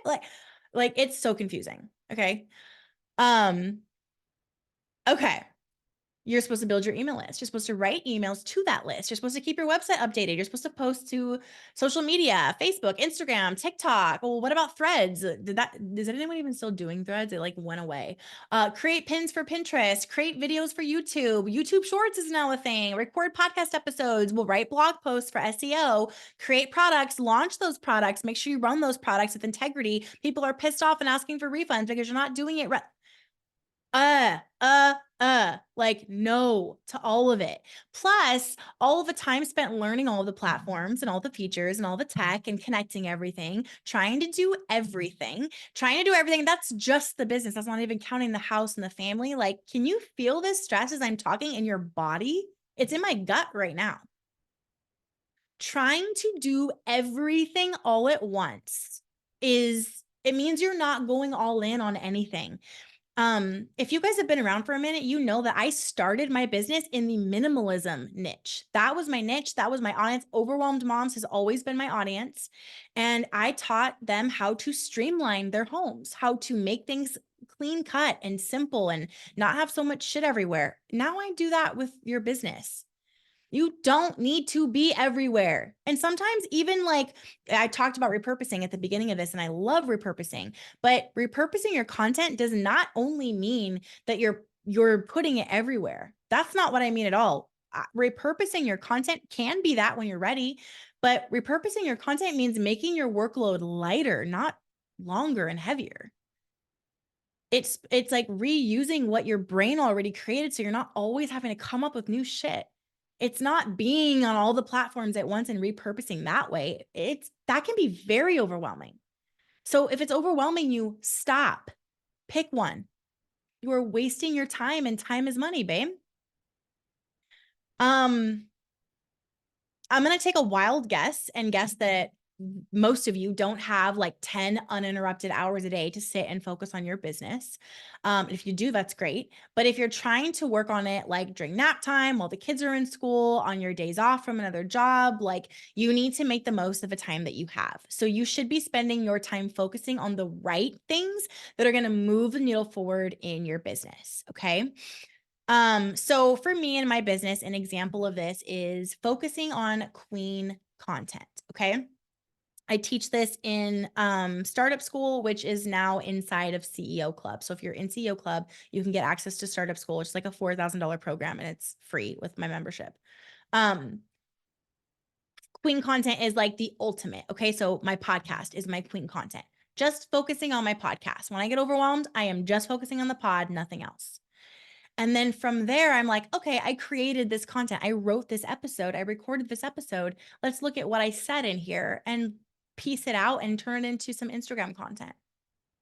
like it's so confusing. Okay. Um, okay. You're supposed to build your email list. You're supposed to write emails to that list. You're supposed to keep your website updated. You're supposed to post to social media, Facebook, Instagram, TikTok. Well, what about Threads? Is anyone even still doing Threads? It like went away. Create pins for Pinterest, create videos for YouTube. YouTube Shorts is now a thing. Record podcast episodes. We'll write blog posts for SEO, create products, launch those products. Make sure you run those products with integrity. People are pissed off and asking for refunds because you're not doing it right. Like no to all of it. Plus all of the time spent learning all the platforms and all the features and all the tech and connecting everything, trying to do everything. That's just the business. That's not even counting the house and the family. Like, can you feel this stress as I'm talking in your body? It's in my gut right now. Trying to do everything all at once it means you're not going all in on anything. If you guys have been around for a minute, you know that I started my business in the minimalism niche. That was my niche. That was my audience. Overwhelmed moms has always been my audience. And I taught them how to streamline their homes, how to make things clean cut and simple and not have so much shit everywhere. Now I do that with your business. You don't need to be everywhere. And sometimes even like I talked about repurposing at the beginning of this, and I love repurposing, but repurposing your content does not only mean that you're putting it everywhere. That's not what I mean at all. Repurposing your content can be that when you're ready, but repurposing your content means making your workload lighter, not longer and heavier. It's like reusing what your brain already created so you're not always having to come up with new shit. It's not being on all the platforms at once and repurposing that way. That can be very overwhelming. So if it's overwhelming you, stop. Pick one. You are wasting your time, and time is money, babe. I'm going to take a wild guess and guess that most of you don't have like 10 uninterrupted hours a day to sit and focus on your business. If you do, that's great. But if you're trying to work on it like during nap time, while the kids are in school, on your days off from another job, like you need to make the most of the time that you have. So you should be spending your time focusing on the right things that are going to move the needle forward in your business. Okay. So for me and my business, an example of this is focusing on queen content. Okay. I teach this in Startup School, which is now inside of CEO Club. So if you're in CEO Club, you can get access to Startup School, which is like a $4,000 program, and it's free with my membership. Queen content is like the ultimate. Okay. So my podcast is my queen content. Just focusing on my podcast. When I get overwhelmed, I am just focusing on the pod, nothing else. And then from there, I'm like, okay, I created this content. I wrote this episode. I recorded this episode. Let's look at what I said in here and piece it out and turn it into some Instagram content.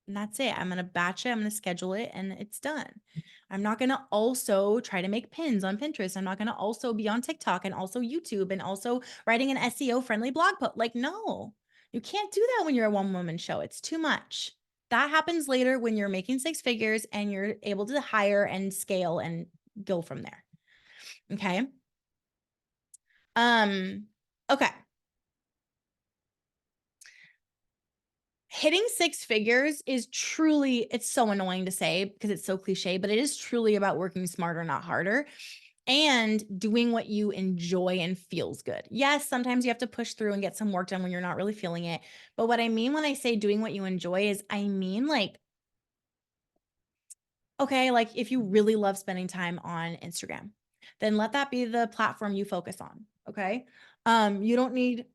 And that's it. I'm going to batch it. I'm going to schedule it, and it's done. I'm not going to also try to make pins on Pinterest. I'm not going to also be on TikTok and also YouTube and also writing an SEO friendly blog post. Like, no, you can't do that when you're a one woman show. It's too much. That happens later when you're making 6 figures and you're able to hire and scale and go from there. Okay. Okay. hitting six figures is truly, it's so annoying to say because it's so cliche, but it is truly about working smarter, not harder, and doing what you enjoy and feels good. Yes, sometimes you have to push through and get some work done when you're not really feeling it. But what I mean when I say doing what you enjoy is I mean like, okay, like if you really love spending time on Instagram, then let that be the platform you focus on. Okay. You don't need,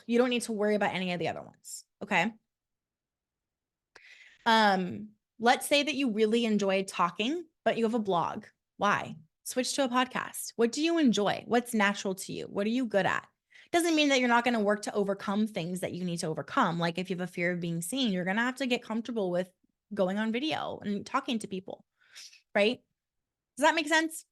you don't need to worry about any of the other ones. Okay. Um, let's say that you really enjoy talking, but you have a blog. Why? Switch to a podcast. What do you enjoy? What's natural to you? What are you good at? Doesn't mean that you're not going to work to overcome things that you need to overcome. Like if you have a fear of being seen, you're going to have to get comfortable with going on video and talking to people, right? Does that make sense?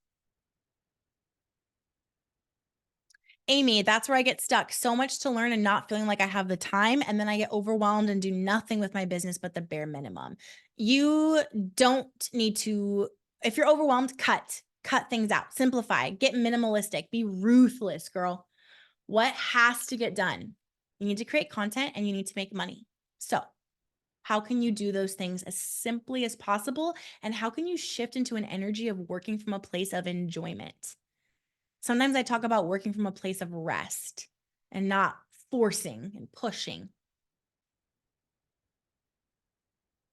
Amy, that's where I get stuck. So much to learn and not feeling like I have the time. And then I get overwhelmed and do nothing with my business but the bare minimum. You don't need to, if you're overwhelmed, cut things out, simplify, get minimalistic, be ruthless, girl. What has to get done? You need to create content and you need to make money. So, how can you do those things as simply as possible? And how can you shift into an energy of working from a place of enjoyment? Sometimes I talk about working from a place of rest and not forcing and pushing.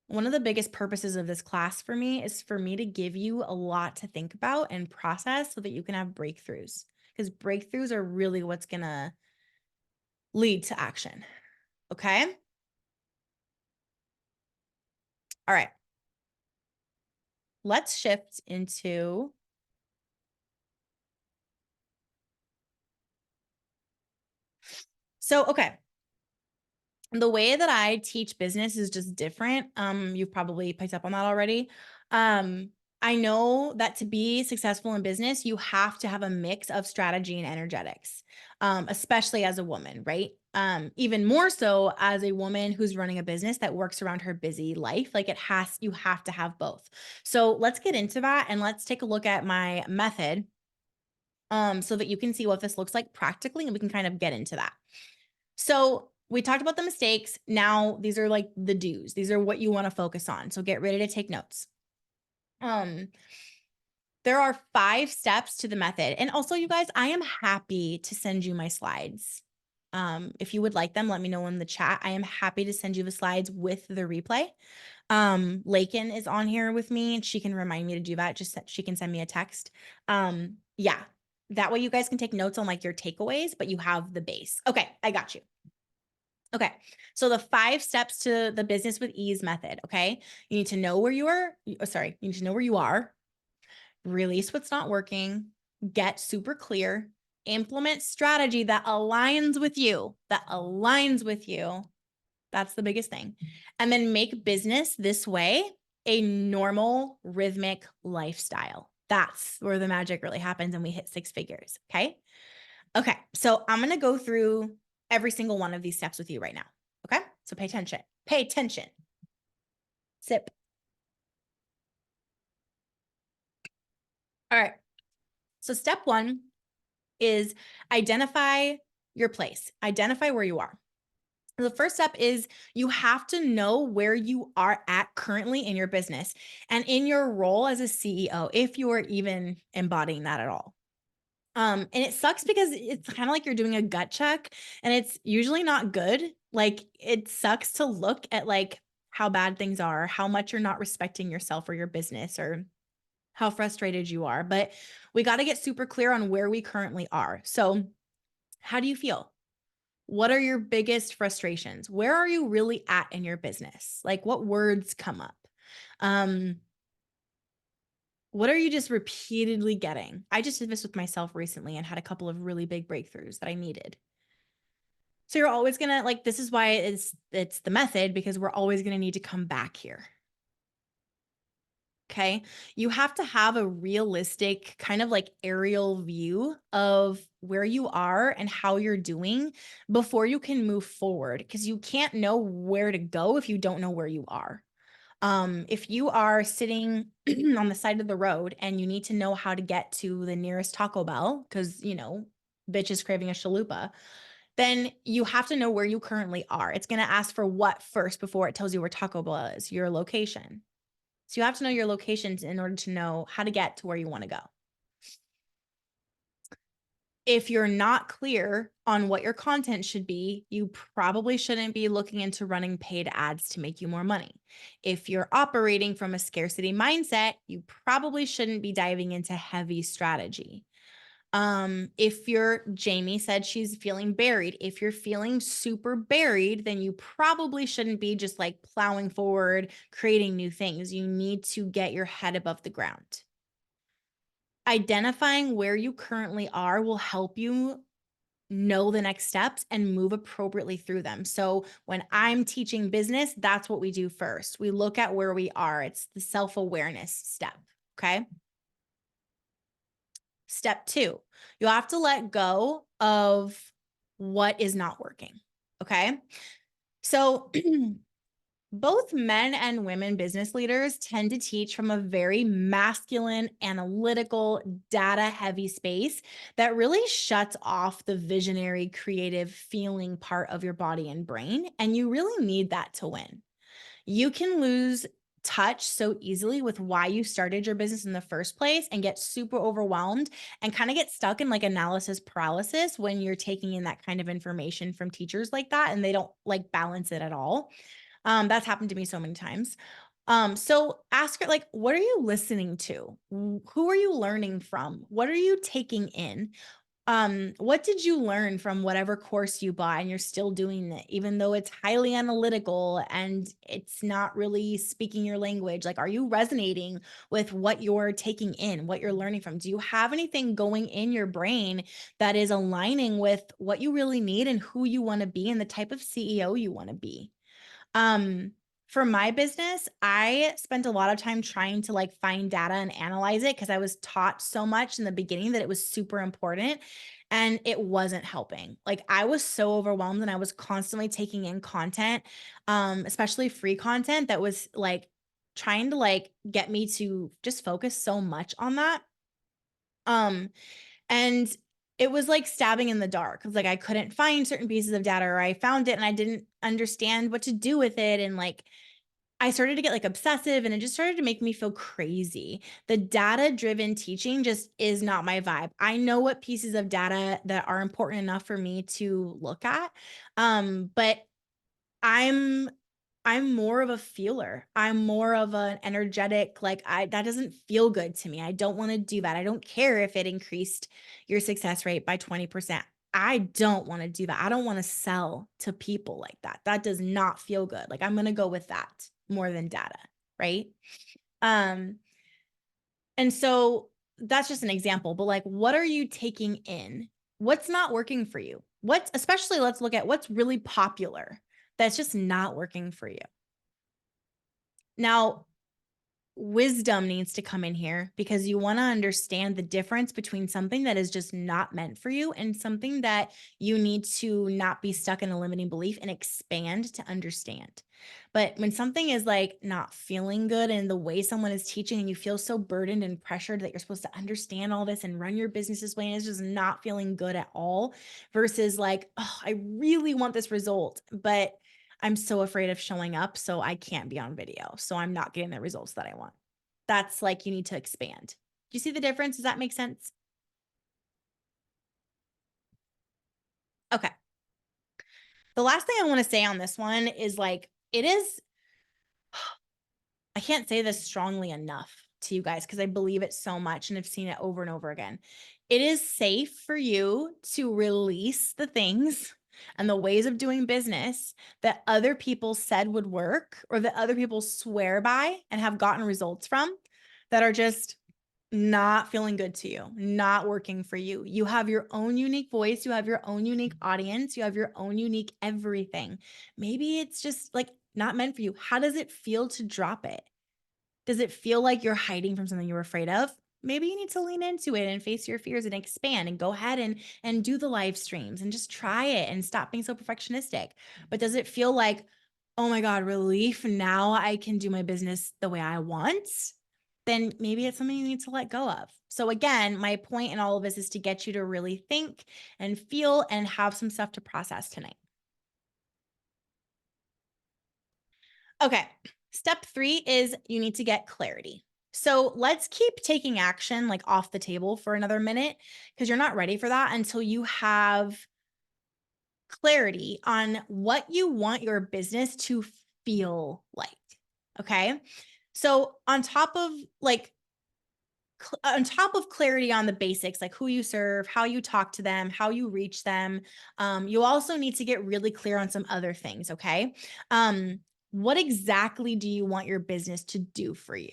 One of the biggest purposes of this class for me is for me to give you a lot to think about and process so that you can have breakthroughs, because breakthroughs are really what's going to lead to action. Okay. All right. Let's shift into okay. The way that I teach business is just different. You've probably picked up on that already. Um, I know that to be successful in business, you have to have a mix of strategy and energetics, especially as a woman, right? Even more so as a woman who's running a business that works around her busy life. Like you have to have both. So let's get into that and let's take a look at my method, so that you can see what this looks like practically and we can kind of get into that. So we talked about the mistakes. Now these are like the do's. These are what you want to focus on. So get ready to take notes. There are 5 steps to the method. And also, you guys, I am happy to send you my slides. If you would like them, let me know in the chat. I am happy to send you the slides with the replay. Lakin is on here with me and she can remind me to do that. Just she can send me a text. Yeah, that way you guys can take notes on like your takeaways, but you have the base. Okay, I got you. Okay. So the 5 steps to the business with ease method. Okay. You need to know where you are. You need to know where you are, release what's not working, get super clear, implement strategy that aligns with you, That's the biggest thing. And then make business this way a normal rhythmic lifestyle. That's where the magic really happens and we hit 6 figures. Okay. Okay. So I'm going to go through every single one of these steps with you right now. Okay. So pay attention. Pay attention. Sip. All right. So step 1 is identify your place. Identify where you are. The first step is you have to know where you are at currently in your business and in your role as a CEO, if you are even embodying that at all. And it sucks because it's kind of like you're doing a gut check and it's usually not good. Like it sucks to look at like how bad things are, how much you're not respecting yourself or your business or how frustrated you are. But we got to get super clear on where we currently are. So how do you feel? What are your biggest frustrations? Where are you really at in your business? Like what words come up? What are you just repeatedly getting? I just did this with myself recently and had a couple of really big breakthroughs that I needed. So you're always going to like, this is why it's the method, because we're always going to need to come back here. Okay. You have to have a realistic kind of like aerial view of where you are and how you're doing before you can move forward, because you can't know where to go if you don't know where you are. If you are sitting on the side of the road and you need to know how to get to the nearest Taco Bell, because, bitch is craving a chalupa, then you have to know where you currently are. It's going to ask for what first before it tells you where Taco Bell is, your location. So you have to know your locations in order to know how to get to where you want to go. If you're not clear on what your content should be, you probably shouldn't be looking into running paid ads to make you more money. If you're operating from a scarcity mindset, you probably shouldn't be diving into heavy strategy. If you're, Jamie said she's feeling buried. If you're feeling super buried, then you probably shouldn't be just like plowing forward, creating new things. You need to get your head above the ground. Identifying where you currently are will help you know the next steps and move appropriately through them. So when I'm teaching business, that's what we do first. We look at where we are. It's the self-awareness step. Okay. Step 2, you have to let go of what is not working. Okay. So both men and women business leaders tend to teach from a very masculine, analytical, data heavy space that really shuts off the visionary, creative feeling part of your body and brain. And you really need that to win. You can lose touch so easily with why you started your business in the first place and get super overwhelmed and kind of get stuck in like analysis paralysis when you're taking in that kind of information from teachers like that and they don't like balance it at all. That's happened to me so many times. So ask her, like, what are you listening to? Who are you learning from? What are you taking in? What did you learn from whatever course you bought and you're still doing it, even though it's highly analytical and it's not really speaking your language? Like, are you resonating with what you're taking in, what you're learning from? Do you have anything going in your brain that is aligning with what you really need and who you want to be and the type of CEO you want to be? Um, for my business, I spent a lot of time trying to like find data and analyze it because I was taught so much in the beginning that it was super important and it wasn't helping. Like I was so overwhelmed and I was constantly taking in content, especially free content that was like trying to like get me to just focus so much on that. Um, and it was like stabbing in the dark. Cause like I couldn't find certain pieces of data or I found it and I didn't understand what to do with it. And like I started to get like obsessive and it just started to make me feel crazy. The data driven teaching just is not my vibe. I know what pieces of data that are important enough for me to look at. But I'm I'm more of a feeler. I'm more of an energetic, like that doesn't feel good to me. I don't want to do that. I don't care if it increased your success rate by 20%. I don't want to do that. I don't want to sell to people like that. That does not feel good. Like I'm going to go with that more than data, right? Um and so that's just an example, but like what are you taking in? What's not working for you? What especially let's look at what's really popular that's just not working for you. Now, wisdom needs to come in here because you want to understand the difference between something that is just not meant for you and something that you need to not be stuck in a limiting belief and expand to understand. But when something is like not feeling good and the way someone is teaching and you feel so burdened and pressured that you're supposed to understand all this and run your business this way and it's just not feeling good at all versus like, oh, I really want this result, but I'm so afraid of showing up, so I can't be on video. So I'm not getting the results that I want. That's like you need to expand. Do you see the difference? Does that make sense? Okay. The last thing I want to say on this one is like, it is I can't say this strongly enough to you guys because I believe it so much and I've seen it over and over again. It is safe for you to release the things and the ways of doing business that other people said would work or that other people swear by and have gotten results from that are just not feeling good to you, not working for you. You have your own unique voice, you have your own unique audience, you have your own unique everything. Maybe it's just like not meant for you. How does it feel to drop it? Does it feel like you're hiding from something you're afraid of? Maybe you need to lean into it and face your fears and expand and go ahead and do the live streams and just try it and stop being so perfectionistic. But does it feel like, oh my God, relief? Now I can do my business the way I want? Then maybe it's something you need to let go of. So again, my point in all of this is to get you to really think and feel and have some stuff to process tonight. Okay, step 3 is you need to get clarity. So let's keep taking action like off the table for another minute because you're not ready for that until you have clarity on what you want your business to feel like. Okay. So on top of clarity on the basics, like who you serve, how you talk to them, how you reach them, you also need to get really clear on some other things. Okay. What exactly do you want your business to do for you?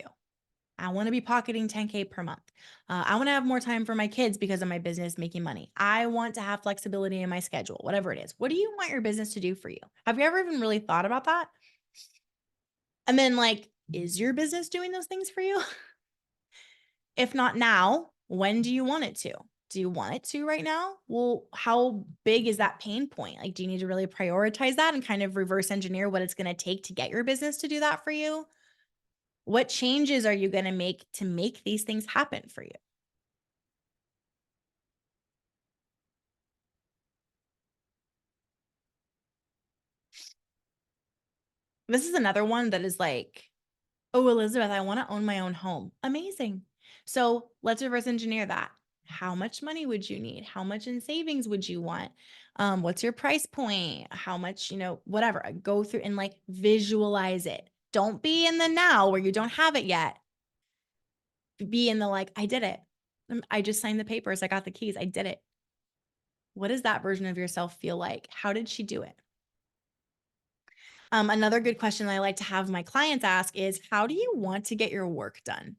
I want to be pocketing 10K per month. I want to have more time for my kids because of my business making money. I want to have flexibility in my schedule, whatever it is. What do you want your business to do for you? Have you ever even really thought about that? And then, like, is your business doing those things for you? If not now, when do you want it to? Do you want it to right now? Well, how big is that pain point? Like, do you need to really prioritize that and kind of reverse engineer what it's going to take to get your business to do that for you? What changes are you going to make these things happen for you? This is another one that is like, oh, Elizabeth, I want to own my own home. Amazing. So let's reverse engineer that. How much money would you need? How much in savings would you want? What's your price point? How much, whatever. Go through and like visualize it. Don't be in the now where you don't have it yet. Be in the like, I did it. I just signed the papers. I got the keys. I did it. What does that version of yourself feel like? How did she do it? Another good question I like to have my clients ask is, how do you want to get your work done?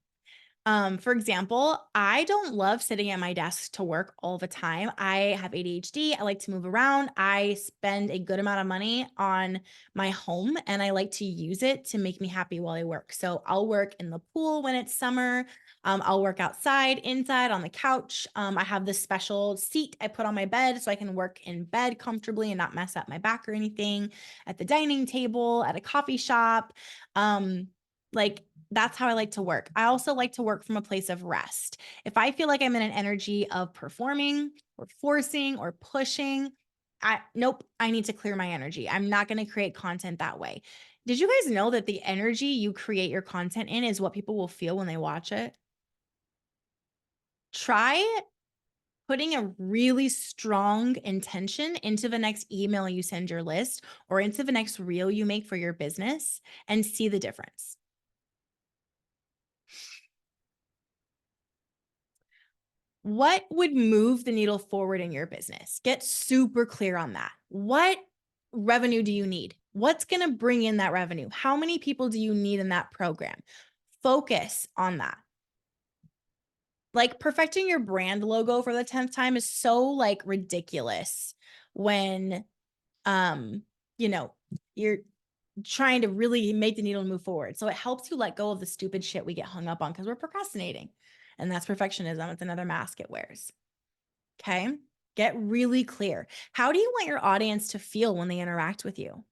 For example, I don't love sitting at my desk to work all the time. I have ADHD. I like to move around. I spend a good amount of money on my home and I like to use it to make me happy while I work. So I'll work in the pool when it's summer. I'll work outside, inside, on the couch. I have this special seat I put on my bed so I can work in bed comfortably and not mess up my back or anything. At the dining table, at a coffee shop. Like that's how I like to work. I also like to work from a place of rest. If I feel like I'm in an energy of performing or forcing or pushing, nope, I need to clear my energy. I'm not going to create content that way. Did you guys know that the energy you create your content in is what people will feel when they watch it? Try putting a really strong intention into the next email you send your list or into the next reel you make for your business and see the difference. What would move the needle forward in your business? Get super clear on that. What revenue do you need? What's going to bring in that revenue? How many people do you need in that program? Focus on that. Like perfecting your brand logo for the 10th time is so like ridiculous when you know, you're trying to really make the needle move forward. So it helps you let go of the stupid shit we get hung up on because we're procrastinating. And that's perfectionism. It's another mask it wears. Okay. Get really clear. How do you want your audience to feel when they interact with you?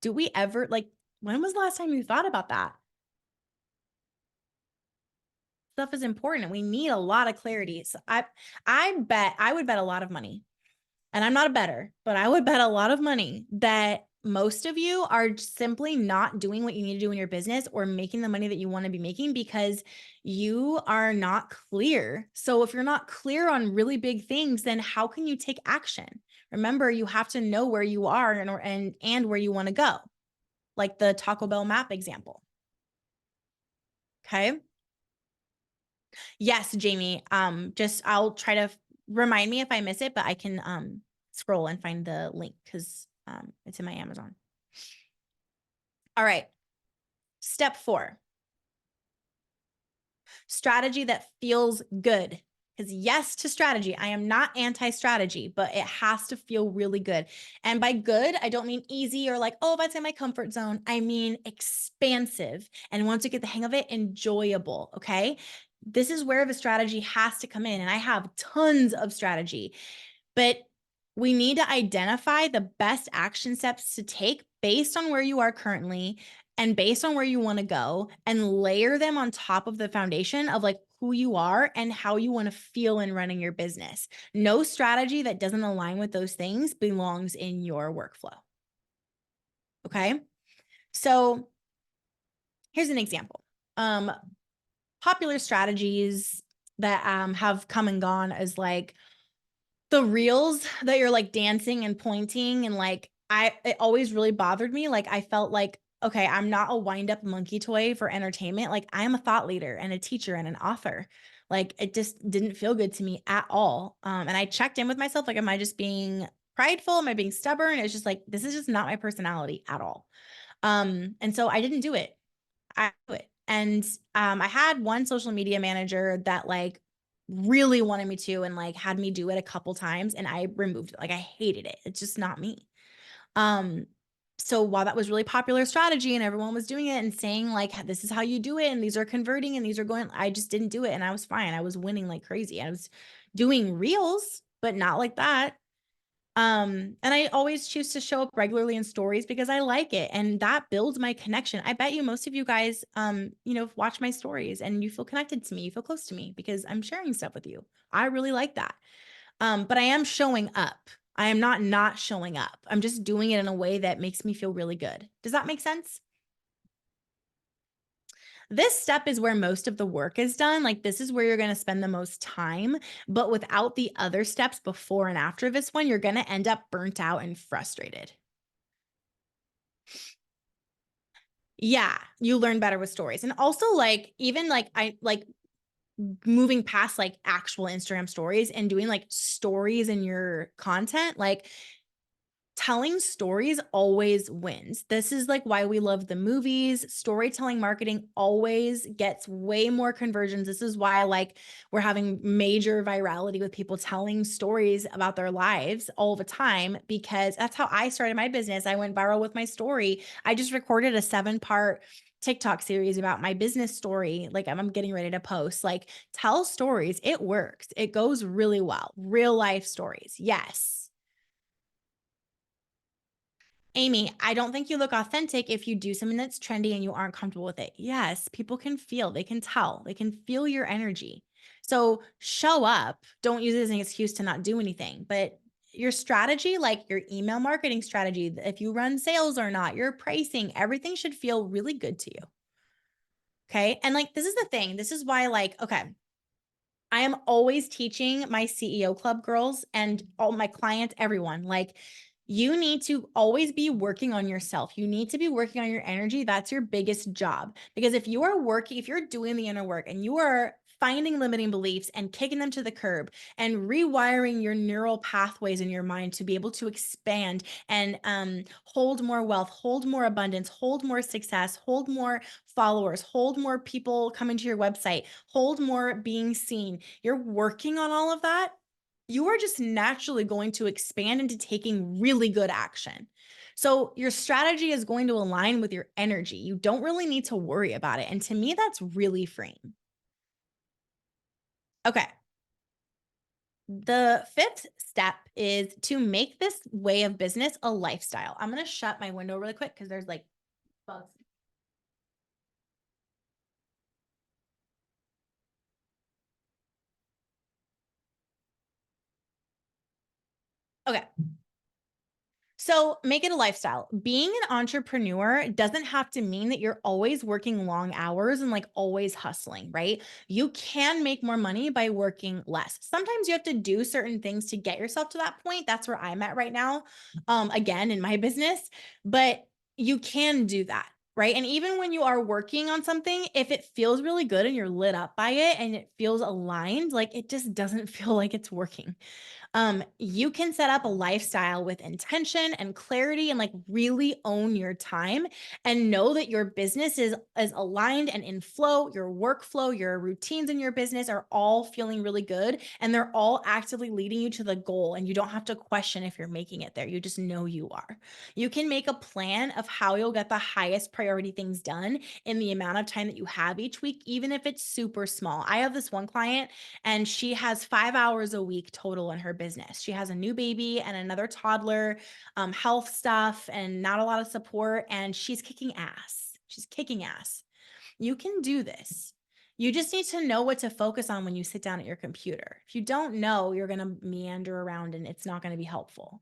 Do we ever when was the last time you thought about that? Stuff is important. We need a lot of clarity. So I would bet a lot of money, and I'm not a bettor, but I would bet a lot of money that most of you are simply not doing what you need to do in your business or making the money that you want to be making because you are not clear. So if you're not clear on really big things, then how can you take action? Remember, you have to know where you are and where you want to go. Like the Taco Bell map example. Okay? Yes, Jamie. Just I'll try to remind me if I miss it, but I can scroll and find the link because it's in my Amazon. All right. Step 4. Strategy that feels good. Because yes to strategy. I am not anti-strategy, but it has to feel really good. And by good, I don't mean easy or like, oh, that's in my comfort zone. I mean expansive. And once you get the hang of it, enjoyable. Okay. This is where the strategy has to come in. And I have tons of strategy, but we need to identify the best action steps to take based on where you are currently and based on where you want to go and layer them on top of the foundation of like who you are and how you want to feel in running your business. No strategy that doesn't align with those things belongs in your workflow. Okay. So here's an example. Popular strategies that have come and gone as like the reels that you're like dancing and pointing and like it always really bothered me. Like I felt like, okay, I'm not a wind up monkey toy for entertainment. Like I am a thought leader and a teacher and an author. Like it just didn't feel good to me at all. And I checked in with myself, like, am I just being prideful? Am I being stubborn? It's just like, this is just not my personality at all. And so I didn't do it. I do it. And I had one social media manager that like really wanted me to and like had me do it a couple times and I removed it. Like I hated it. It's just not me. Um so while that was really popular strategy and everyone was doing it and saying like this is how you do it and these are converting and these are going, I just didn't do it and I was fine. I was winning like crazy. I was doing reels, but not like that. And I always choose to show up regularly in stories because I like it and that builds my connection. I bet you most of you guys, watch my stories and you feel connected to me, you feel close to me because I'm sharing stuff with you. I really like that. But I am showing up. I am not showing up. I'm just doing it in a way that makes me feel really good. Does that make sense? This step is where most of the work is done. Like this is where you're going to spend the most time, but without the other steps before and after this one, you're going to end up burnt out and frustrated. Yeah, you learn better with stories. And also like even like I like moving past like actual Instagram stories and doing like stories in your content, like telling stories always wins. This is like why we love the movies. Storytelling marketing always gets way more conversions. This is why like we're having major virality with people telling stories about their lives all the time because that's how I started my business. I went viral with my story. I just recorded a 7-part TikTok series about my business story. Like I'm getting ready to post. Like tell stories. It works. It goes really well. Real life stories. Yes. Amy, I don't think you look authentic if you do something that's trendy and you aren't comfortable with it. Yes, people can feel, they can tell, they can feel your energy. So show up. Don't use it as an excuse to not do anything. But your strategy, like your email marketing strategy, if you run sales or not, your pricing, everything should feel really good to you. Okay. And like, this is the thing. This is why, like, okay, I am always teaching my CEO club girls and all my clients, everyone, like, you need to always be working on yourself. You need to be working on your energy. That's your biggest job. Because if you are working, if you're doing the inner work and you are finding limiting beliefs and kicking them to the curb and rewiring your neural pathways in your mind to be able to expand and hold more wealth, hold more abundance, hold more success, hold more followers, hold more people coming to your website, hold more being seen. You're working on all of that, you are just naturally going to expand into taking really good action. So your strategy is going to align with your energy. You don't really need to worry about it. And to me, that's really freeing. Okay. The fifth step is to make this way of business a lifestyle. I'm going to shut my window really quick because there's like bugs. Okay. So make it a lifestyle. Being an entrepreneur doesn't have to mean that you're always working long hours and like always hustling, right? You can make more money by working less. Sometimes you have to do certain things to get yourself to that point. That's where I'm at right now. Again, in my business, but you can do that. Right. And even when you are working on something, if it feels really good and you're lit up by it and it feels aligned, like it just doesn't feel like it's working. You can set up a lifestyle with intention and clarity and like really own your time and know that your business is aligned and in flow. Your workflow, your routines in your business are all feeling really good and they're all actively leading you to the goal. And you don't have to question if you're making it there. You just know you are. You can make a plan of how you'll get the highest priority things done in the amount of time that you have each week, even if it's super small. I have this one client and she has 5 hours a week total in her business. She has a new baby and another toddler, health stuff, and not a lot of support. And she's kicking ass. She's kicking ass. You can do this. You just need to know what to focus on when you sit down at your computer. If you don't know, you're going to meander around and it's not going to be helpful.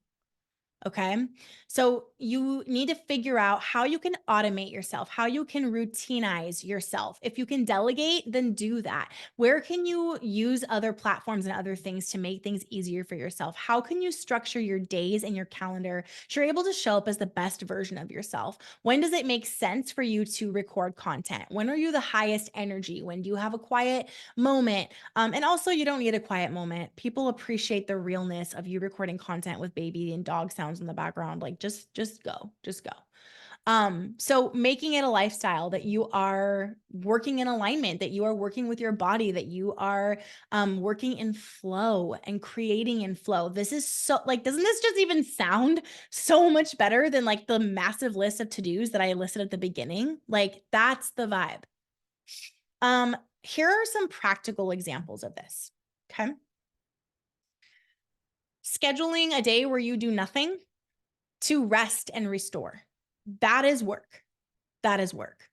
Okay. So you need to figure out how you can automate yourself, how you can routinize yourself. If you can delegate, then do that. Where can you use other platforms and other things to make things easier for yourself? How can you structure your days and your calendar so you're able to show up as the best version of yourself? When does it make sense for you to record content? When are you the highest energy? When do you have a quiet moment? And also, you don't need a quiet moment. People appreciate the realness of you recording content with baby and dog sounds in the background. Like just go. So making it a lifestyle that you are working in alignment, that you are working with your body, that you are working in flow and creating in flow. This is so like, doesn't this just even sound so much better than like the massive list of to-dos that I listed at the beginning? Like that's the vibe. Here are some practical examples of this. Okay. Scheduling a day where you do nothing to rest and restore. That is work. That is work.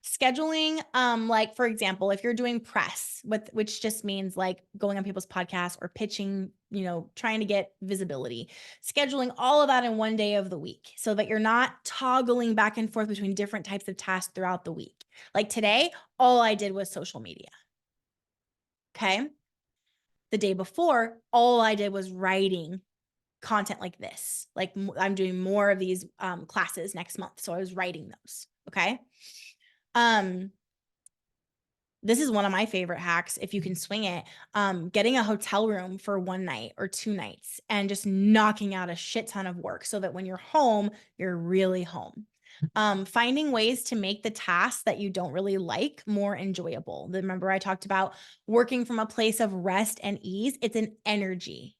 Scheduling, like for example, if you're doing press, which just means like going on people's podcasts or pitching, trying to get visibility, scheduling all of that in one day of the week so that you're not toggling back and forth between different types of tasks throughout the week. Like today, all I did was social media. Okay. The day before, all I did was writing content like this. Like I'm doing more of these classes next month. So I was writing those. Okay. This is one of my favorite hacks. If you can swing it, getting a hotel room for one night or 2 nights and just knocking out a shit ton of work so that when you're home, you're really home. Finding ways to make the tasks that you don't really like more enjoyable. Remember I talked about working from a place of rest and ease. It's an energy.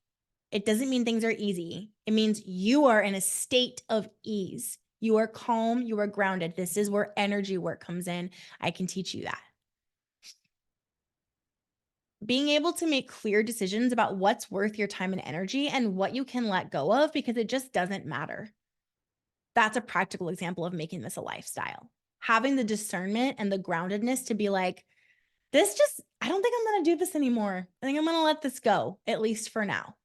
It doesn't mean things are easy. It means you are in a state of ease. You are calm, you are grounded. This is where energy work comes in. I can teach you that. Being able to make clear decisions about what's worth your time and energy and what you can let go of because it just doesn't matter. That's a practical example of making this a lifestyle. Having the discernment and the groundedness to be like, I don't think I'm going to do this anymore. I think I'm going to let this go, at least for now.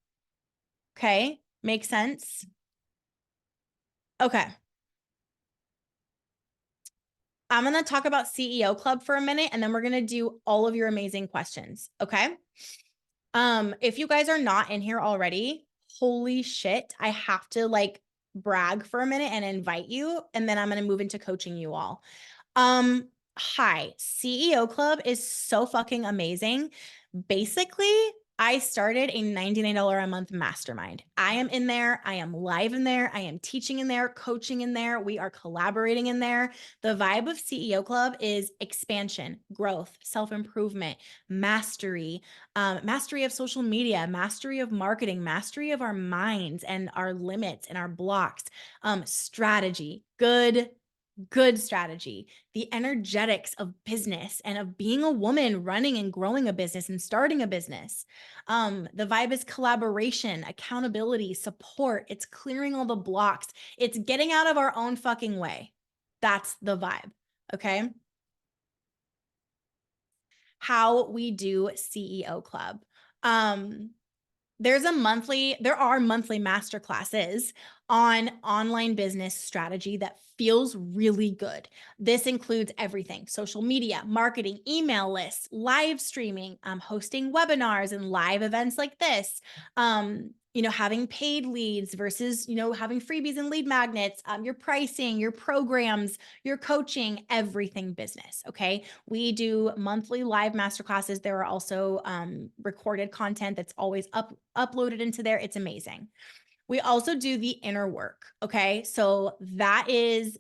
Okay. Makes sense? Okay. I'm going to talk about CEO Club for a minute, and then we're going to do all of your amazing questions. Okay. If you guys are not in here already, holy shit, I have to like brag for a minute and invite you, and then I'm going to move into coaching you all. Hi, CEO Club is so fucking amazing. Basically, I started a $99 a month mastermind. I am in there. I am live in there. I am teaching in there, coaching in there. We are collaborating in there. The vibe of CEO Club is expansion, growth, self-improvement, mastery, mastery of social media, mastery of marketing, mastery of our minds and our limits and our blocks, strategy, good strategy, the energetics of business and of being a woman running and growing a business and starting a business. The vibe is collaboration, accountability, support. It's clearing all the blocks. It's getting out of our own fucking way. That's the vibe. Okay. How we do CEO Club. There are monthly master classes on online business strategy that feels really good. This includes everything: social media, marketing, email lists, live streaming, hosting webinars and live events like this, having paid leads versus, having freebies and lead magnets, your pricing, your programs, your coaching, everything business. Okay. We do monthly live masterclasses. There are also recorded content that's always uploaded into there. It's amazing. We also do the inner work. Okay. So that is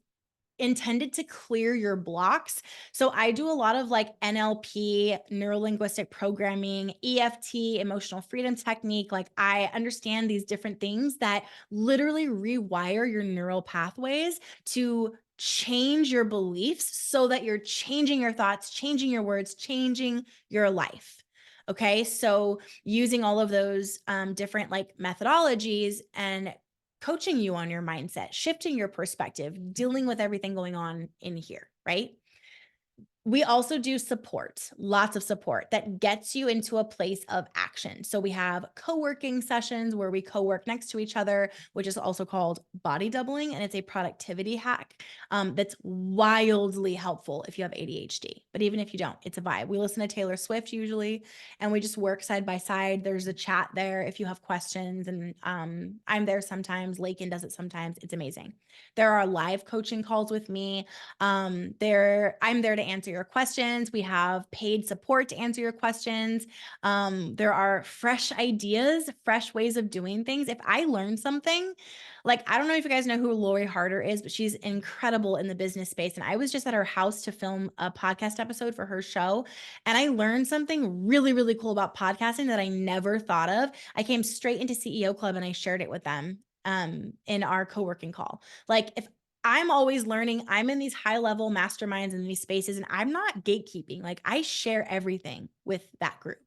intended to clear your blocks. So I do a lot of like NLP, neuro linguistic programming, EFT, emotional freedom technique. Like I understand these different things that literally rewire your neural pathways to change your beliefs so that you're changing your thoughts, changing your words, changing your life. Okay. So using all of those different like methodologies and coaching you on your mindset, shifting your perspective, dealing with everything going on in here, right? We also do support, lots of support that gets you into a place of action. So we have co-working sessions where we co-work next to each other, which is also called body doubling, and it's a productivity hack that's wildly helpful if you have ADHD. But even if you don't, it's a vibe. We listen to Taylor Swift usually, and we just work side by side. There's a chat there if you have questions, and I'm there sometimes. Lakin does it sometimes. It's amazing. There are live coaching calls with me. I'm there to answer your questions. We have paid support to answer your questions. There are fresh ideas, fresh ways of doing things. If I learn something, like, I don't know if you guys know who Lori Harder is, but she's incredible in the business space. And I was just at her house to film a podcast episode for her show. And I learned something really, really cool about podcasting that I never thought of. I came straight into CEO Club and I shared it with them in our co-working call. Like, if I'm always learning, I'm in these high level masterminds in these spaces, and I'm not gatekeeping. Like, I share everything with that group.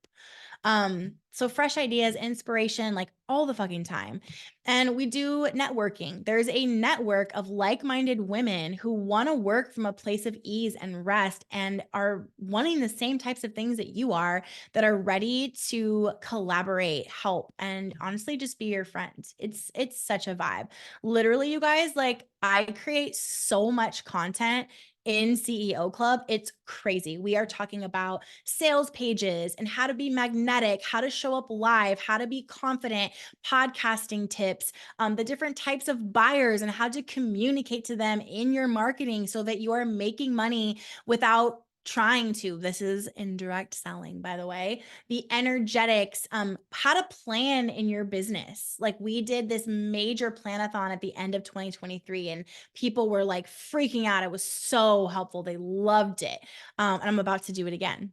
So fresh ideas, inspiration, like all the fucking time. And we do networking. There's a network of like-minded women who want to work from a place of ease and rest and are wanting the same types of things that you are, that are ready to collaborate, help, and honestly just be your friends. It's such a vibe. Literally, you guys, like, I create so much content in CEO Club. It's crazy. We are talking about sales pages and how to be magnetic, how to show up live, how to be confident, podcasting tips, the different types of buyers and how to communicate to them in your marketing so that you are making money without trying to. This is indirect selling, by the way. The energetics, how to plan in your business. Like, we did this major planathon at the end of 2023, and people were like freaking out. It was so helpful. They loved it. And I'm about to do it again.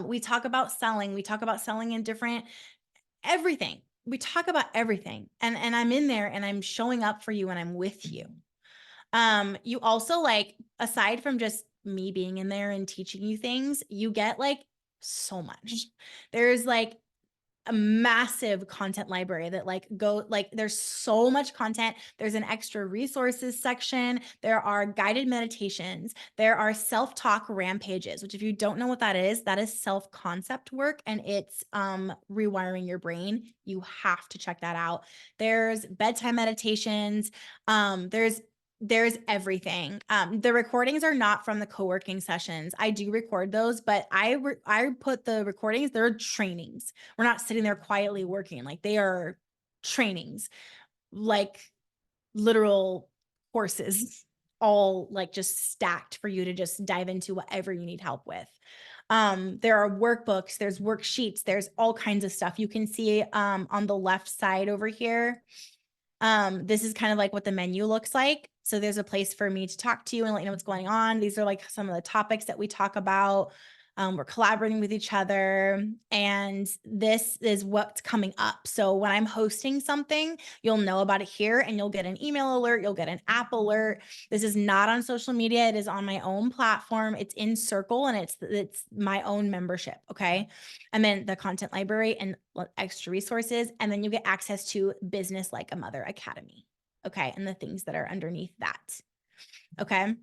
We talk about selling. We talk about selling in different everything. We talk about everything. And I'm in there and I'm showing up for you and I'm with you. You also, like, aside from just me being in there and teaching you things, you get like so much. There's like a massive content library that there's so much content. There's an extra resources section. There are guided meditations. There are self-talk rampages, which, if you don't know what that is self-concept work, and it's rewiring your brain. You have to check that out. There's bedtime meditations. There's everything. The recordings are not from the co-working sessions. I do record those, but I put the recordings, they're trainings. We're not sitting there quietly working. Like, they are trainings, like literal courses, all like just stacked for you to just dive into whatever you need help with. There are workbooks, there's worksheets, there's all kinds of stuff. You can see on the left side over here. This is kind of like what the menu looks like. So there's a place for me to talk to you and let you know what's going on. These are like some of the topics that we talk about. We're collaborating with each other, and this is what's coming up. So when I'm hosting something, you'll know about it here, and you'll get an email alert. You'll get an app alert. This is not on social media. It is on my own platform. It's in Circle, and it's my own membership. Okay. And then the content library and extra resources. And then you get access to Business Like a Mother Academy. Okay. And the things that are underneath that. Okay.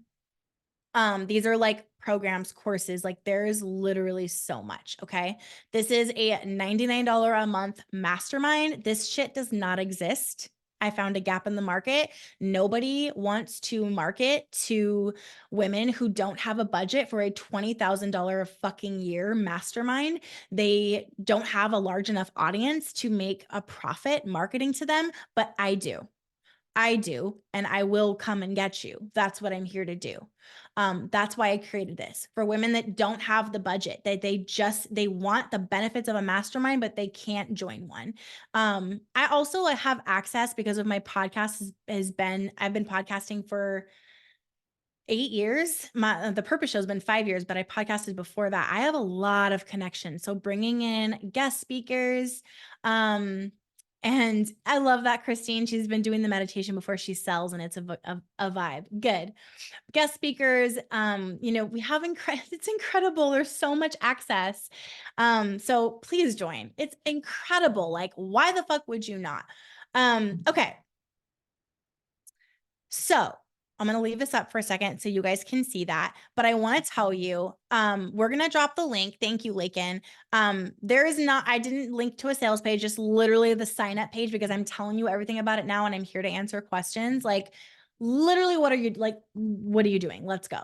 These are like programs, courses, like there is literally so much. Okay. This is a $99 a month mastermind. This shit does not exist. I found a gap in the market. Nobody wants to market to women who don't have a budget for a $20,000 a fucking year mastermind. They don't have a large enough audience to make a profit marketing to them, but I do. I do, and I will come and get you. That's what I'm here to do. That's why I created this for women that don't have the budget, that they want the benefits of a mastermind, but they can't join one. I also have access because of my podcast I've been podcasting for 8 years. The Purpose Show has been 5 years, but I podcasted before that. I have a lot of connections. So bringing in guest speakers, and I love that Christine, she's been doing the meditation before she sells, and it's a vibe. Good. Guest speakers, we have it's incredible. There's so much access. So please join. It's incredible. Like, why the fuck would you not? Okay. So I'm going to leave this up for a second so you guys can see that. But I want to tell you, we're going to drop the link. Thank you, Lakin. There is not, I didn't link to a sales page, just literally the sign up page, because I'm telling you everything about it now and I'm here to answer questions. Like, literally, what are you doing? Let's go.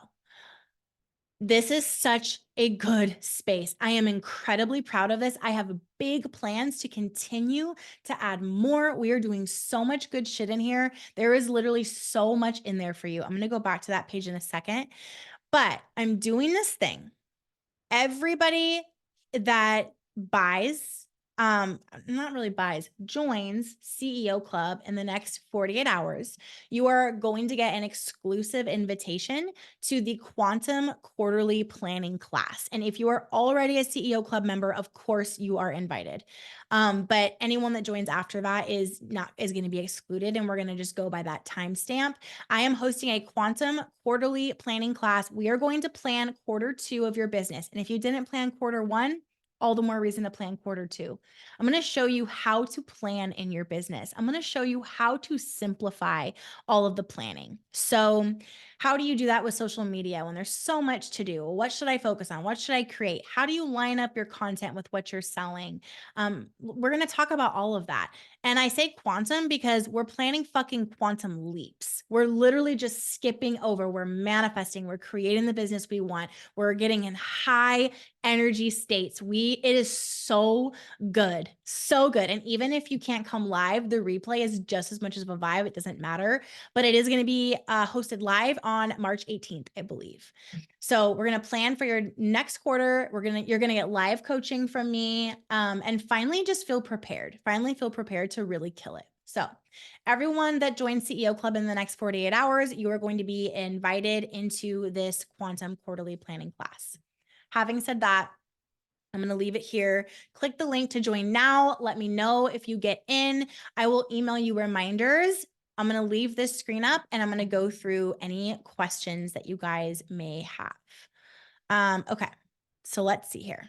This is such a good space. I am incredibly proud of this. I have big plans to continue to add more. We are doing so much good shit in here. There is literally so much in there for you. I'm going to go back to that page in a second, but I'm doing this thing. Everybody that buys, not really buys, joins CEO Club in the next 48 hours, you are going to get an exclusive invitation to the Quantum Quarterly Planning class. And if you are already a CEO Club member, of course you are invited. But anyone that joins after that is going to be excluded, and we're going to just go by that timestamp. I am hosting a Quantum Quarterly Planning class. We are going to plan Q2 of your business. And if you didn't plan Q1, all the more reason to plan Q2. I'm going to show you how to plan in your business. I'm going to show you how to simplify all of the planning. So how do you do that with social media when there's so much to do? What should I focus on? What should I create? How do you line up your content with what you're selling? We're going to talk about all of that. And I say quantum because we're planning fucking quantum leaps. We're literally just skipping over. We're manifesting. We're creating the business we want. We're getting in high energy states. It is so good. So good. And even if you can't come live, the replay is just as much of a vibe. It doesn't matter, but it is going to be hosted live on March 18th, I believe. So we're going to plan for your next quarter. You're going to get live coaching from me. And finally, just feel prepared. Finally feel prepared to really kill it. So everyone that joins CEO Club in the next 48 hours, you are going to be invited into this Quantum Quarterly Planning class. Having said that, I'm going to leave it here. Click the link to join now. Let me know if you get in. I will email you reminders. I'm going to leave this screen up and I'm going to go through any questions that you guys may have. Okay, so let's see here.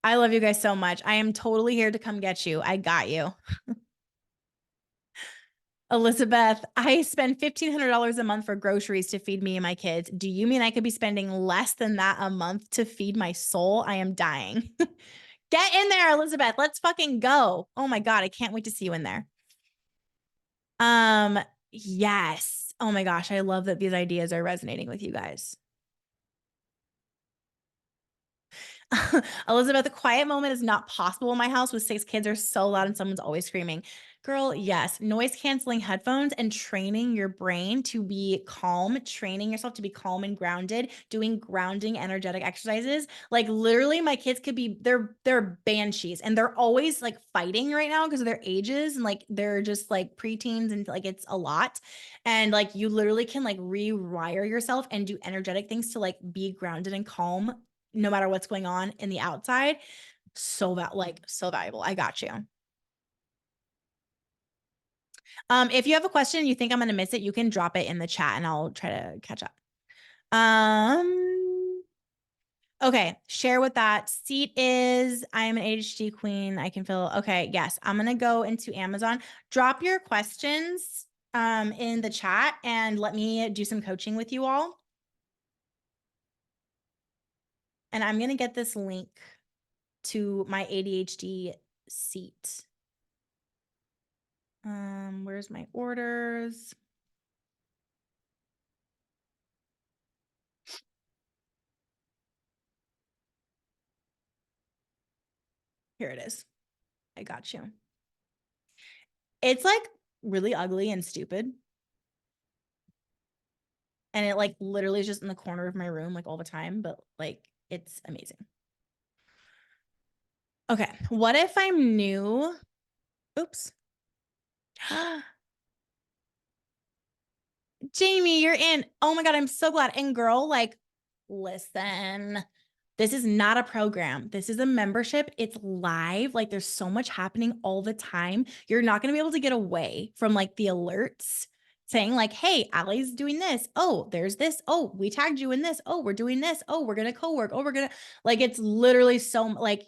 I love you guys so much. I am totally here to come get you. I got you. Elizabeth, I spend $1,500 a month for groceries to feed me and my kids. Do you mean I could be spending less than that a month to feed my soul? I am dying. Get in there, Elizabeth. Let's fucking go. Oh my God. I can't wait to see you in there. Yes. Oh my gosh. I love that these ideas are resonating with you guys. Elizabeth, the quiet moment is not possible in my house with 6 kids are so loud and someone's always screaming. Girl, yes. Noise canceling headphones and training your brain to be calm, training yourself to be calm and grounded, doing grounding energetic exercises. Like literally my kids could be, they're banshees and they're always like fighting right now because of their ages and like they're just like preteens and like it's a lot. And like you literally can like rewire yourself and do energetic things to like be grounded and calm no matter what's going on in the outside. So valuable. I got you. If you have a question, you think I'm going to miss it, you can drop it in the chat and I'll try to catch up. Okay. Share what that seat is. I am an ADHD queen. I can feel, okay. Yes. I'm going to go into Amazon, drop your questions, in the chat and let me do some coaching with you all. And I'm going to get this link to my ADHD seat. Where's my orders? Here it is. I got you. It's like really ugly and stupid. And it like literally is just in the corner of my room like all the time, but like it's amazing. Okay. What if I'm new? Oops. Jamie, you're in. Oh my God, I'm so glad. And girl, like, listen, this is not a program. This is a membership. It's live. Like, there's so much happening all the time. You're not going to be able to get away from like the alerts saying like, hey, Allie's doing this. Oh, there's this. Oh, we tagged you in this. Oh, we're doing this. Oh, we're going to co-work. Oh, we're going to like, it's literally so like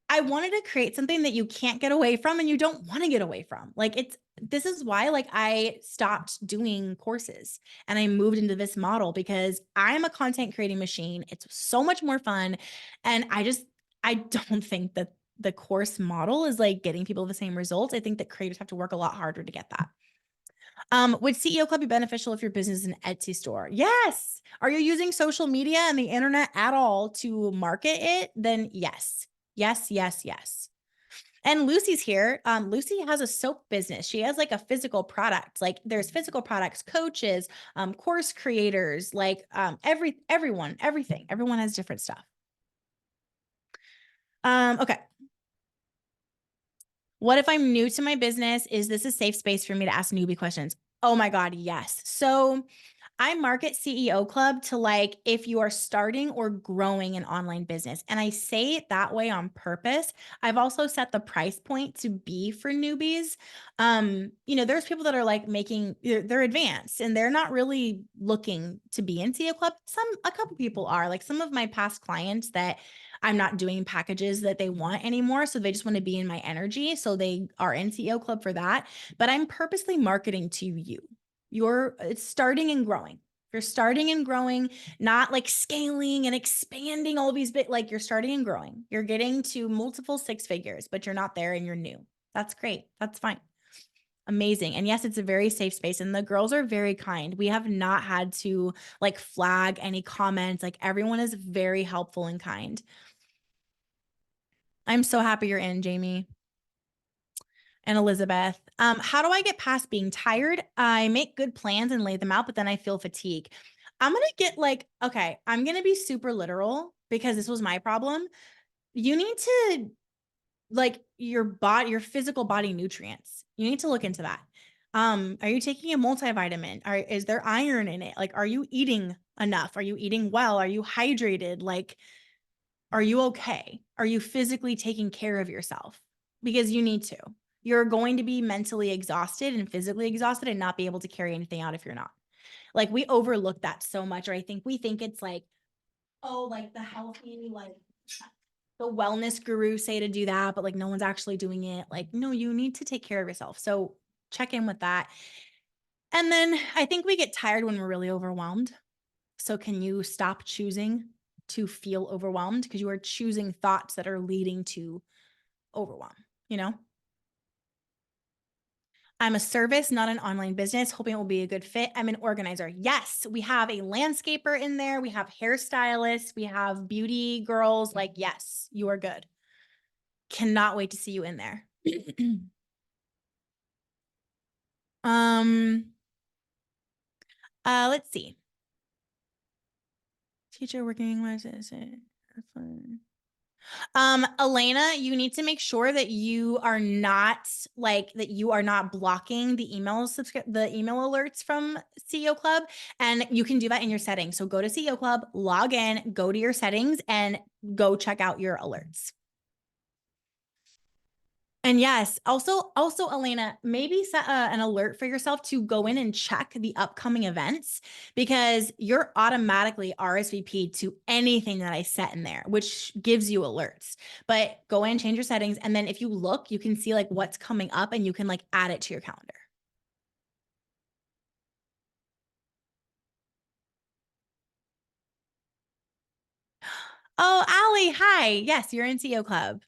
I wanted to create something that you can't get away from and you don't want to get away from. Like this is why like I stopped doing courses and I moved into this model because I'm a content creating machine. It's so much more fun. And I don't think that the course model is like getting people the same results. I think that creators have to work a lot harder to get that. Would CEO Club be beneficial if your business is an Etsy store? Yes. Are you using social media and the internet at all to market it? Then yes. Yes, yes, yes. And Lucy's here. Lucy has a soap business. She has like a physical product. Like there's physical products, coaches, course creators, like everyone, everything. Everyone has different stuff. Okay. What if I'm new to my business? Is this a safe space for me to ask newbie questions? Oh my God, yes. So I market CEO Club to like if you are starting or growing an online business. And I say it that way on purpose. I've also set the price point to be for newbies. There's people that are like they're advanced and they're not really looking to be in CEO Club. A couple people are like some of my past clients that I'm not doing packages that they want anymore. So they just want to be in my energy. So they are in CEO Club for that. But I'm purposely marketing to you. It's starting and growing. You're starting and growing, not like scaling and expanding all these bit. Like you're starting and growing. You're getting to multiple six figures, but you're not there and you're new. That's great. That's fine. Amazing. And yes, it's a very safe space and the girls are very kind. We have not had to like flag any comments. Like everyone is very helpful and kind. I'm so happy you're in, Jamie and Elizabeth. How do I get past being tired? I make good plans and lay them out, but then I feel fatigue. I'm going to get like, okay, I'm going to be super literal because this was my problem. You need to like your physical body nutrients. You need to look into that. Are you taking a multivitamin? Is there iron in it? Like, are you eating enough? Are you eating well? Are you hydrated? Like, are you okay? Are you physically taking care of yourself? Because you need to. You're going to be mentally exhausted and physically exhausted and not be able to carry anything out if you're not. Like we overlook that so much, or I think we think it's like, oh, like the healthy, like the wellness gurus say to do that, but like no one's actually doing it. Like, no, you need to take care of yourself. So check in with that. And then I think we get tired when we're really overwhelmed. So can you stop choosing to feel overwhelmed because you are choosing thoughts that are leading to overwhelm, you know? I'm a service, not an online business, hoping it will be a good fit. I'm an organizer. Yes, we have a landscaper in there. We have hairstylists. We have beauty girls. Like, yes, you are good. Cannot wait to see you in there. um, let's see. Teacher working, what is it? Elena, you need to make sure that you are not blocking the the email alerts from CEO Club. And you can do that in your settings. So go to CEO Club, log in, go to your settings and go check out your alerts. And yes, also, Elena, maybe set an alert for yourself to go in and check the upcoming events because you're automatically RSVP'd to anything that I set in there, which gives you alerts. But go in, change your settings, and then if you look, you can see like what's coming up and you can like add it to your calendar. Oh, Allie, hi. Yes, you're in CEO Club.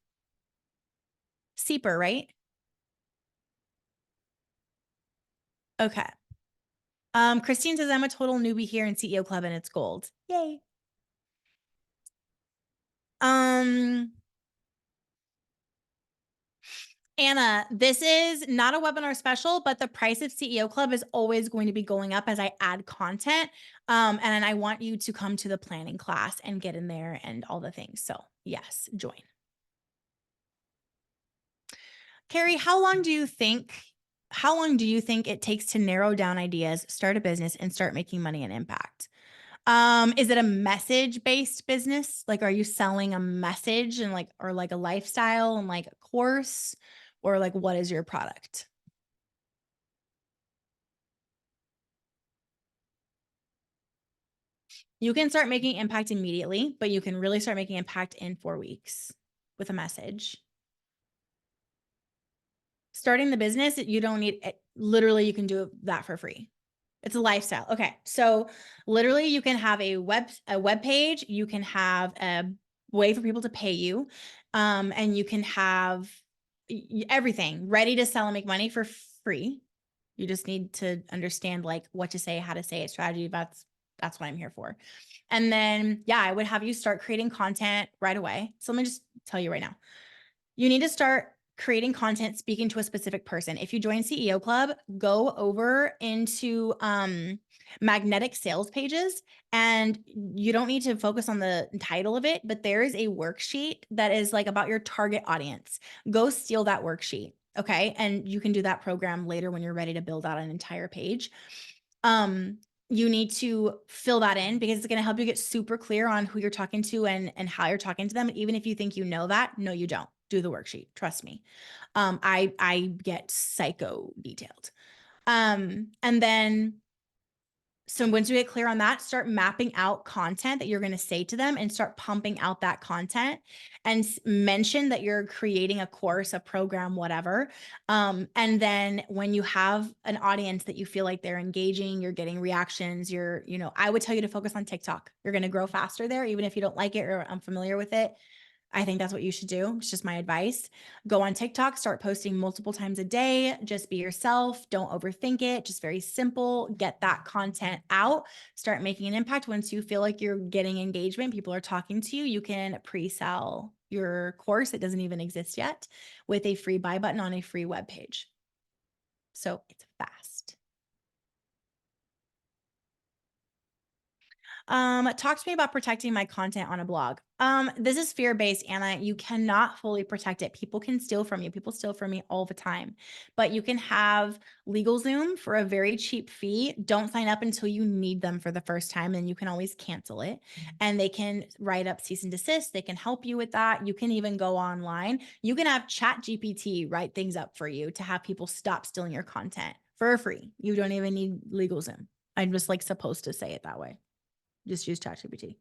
Seeper, right? Okay. Christine says I'm a total newbie here in CEO Club and it's gold. Yay. Um, Anna, this is not a webinar special, but the price of CEO Club is always going to be going up as I add content. And I want you to come to the planning class and get in there and all the things. So yes, join. Carrie, how long do you think it takes to narrow down ideas, start a business, and start making money and impact? Is it a message-based business? Like, are you selling a message and like, or like a lifestyle and like a course, or like, what is your product? You can start making impact immediately, but you can really start making impact in 4 weeks. with a message. Starting the business, you don't need it. Literally, you can do that for free. It's a lifestyle. Okay. So literally you can have a web page, you can have a way for people to pay you. And you can have everything ready to sell and make money for free. You just need to understand like what to say, how to say it, strategy. That's what I'm here for. And then, yeah, I would have you start creating content right away. So let me just tell you right now, you need to start creating content speaking to a specific person. If you join CEO Club, go over into magnetic sales pages, and you don't need to focus on the title of it, but there is a worksheet that is like about your target audience. Go steal that worksheet. Okay. And you can do that program later when you're ready to build out an entire page. You need to fill that in because it's going to help you get super clear on who you're talking to and how you're talking to them. Even if you think you know that, no, you don't. Do the worksheet. Trust me. I get psycho detailed. And then so once you get clear on that, start mapping out content that you're going to say to them and start pumping out that content and mention that you're creating a course, a program, whatever. And then when you have an audience that you feel like they're engaging, you're getting reactions, I would tell you to focus on TikTok. You're going to grow faster there, even if you don't like it or unfamiliar with it. I think that's what you should do. It's just my advice. Go on TikTok, start posting multiple times a day. Just be yourself. Don't overthink it. Just very simple. Get that content out. Start making an impact. Once you feel like you're getting engagement, people are talking to you, you can pre-sell your course. It doesn't even exist yet with a free buy button on a free web page. So it's fast. Talk to me about protecting my content on a blog. This is fear-based, Anna. You cannot fully protect it. People can steal from you. People steal from me all the time, but you can have LegalZoom for a very cheap fee. Don't sign up until you need them for the first time, and you can always cancel it. And they can write up cease and desist. They can help you with that. You can even go online. You can have ChatGPT write things up for you to have people stop stealing your content for free. You don't even need LegalZoom. I'm just like supposed to say it that way. Just use ChatGPT.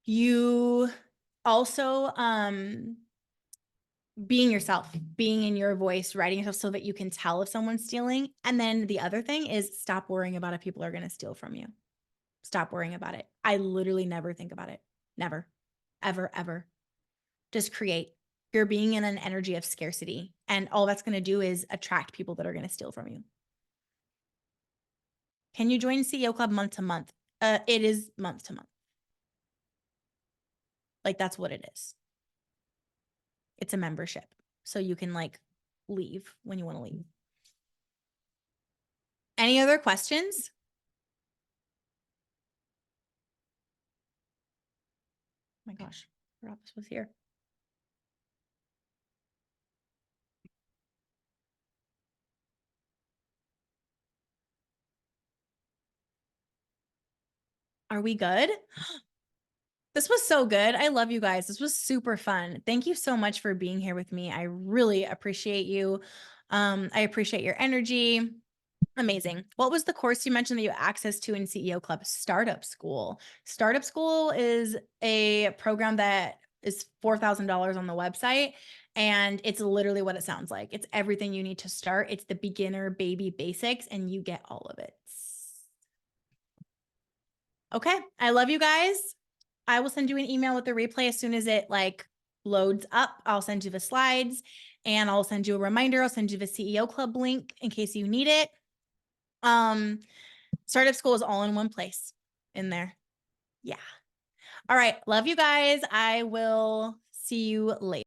You also being yourself, being in your voice, writing yourself so that you can tell if someone's stealing. And then the other thing is stop worrying about if people are going to steal from you. Stop worrying about it. I literally never think about it. Never, ever, ever. Just create. You're being in an energy of scarcity, and all that's going to do is attract people that are going to steal from you. Can you join CEO Club month to month? It is month to month. Like that's what it is. It's a membership. So you can like leave when you want to leave. Any other questions? Oh my gosh, I forgot this was here. Are we good? This was so good. I love you guys. This was super fun. Thank you so much for being here with me. I really appreciate you. I appreciate your energy. Amazing. What was the course you mentioned that you have access to in CEO Club? Startup School. Startup School is a program that is $4,000 on the website. And it's literally what it sounds like. It's everything you need to start. It's the beginner baby basics, and you get all of it. Okay. I love you guys. I will send you an email with the replay as soon as it like loads up. I'll send you the slides, and I'll send you a reminder. I'll send you the CEO Club link in case you need it. Startup School is all in one place in there. Yeah. All right. Love you guys. I will see you later.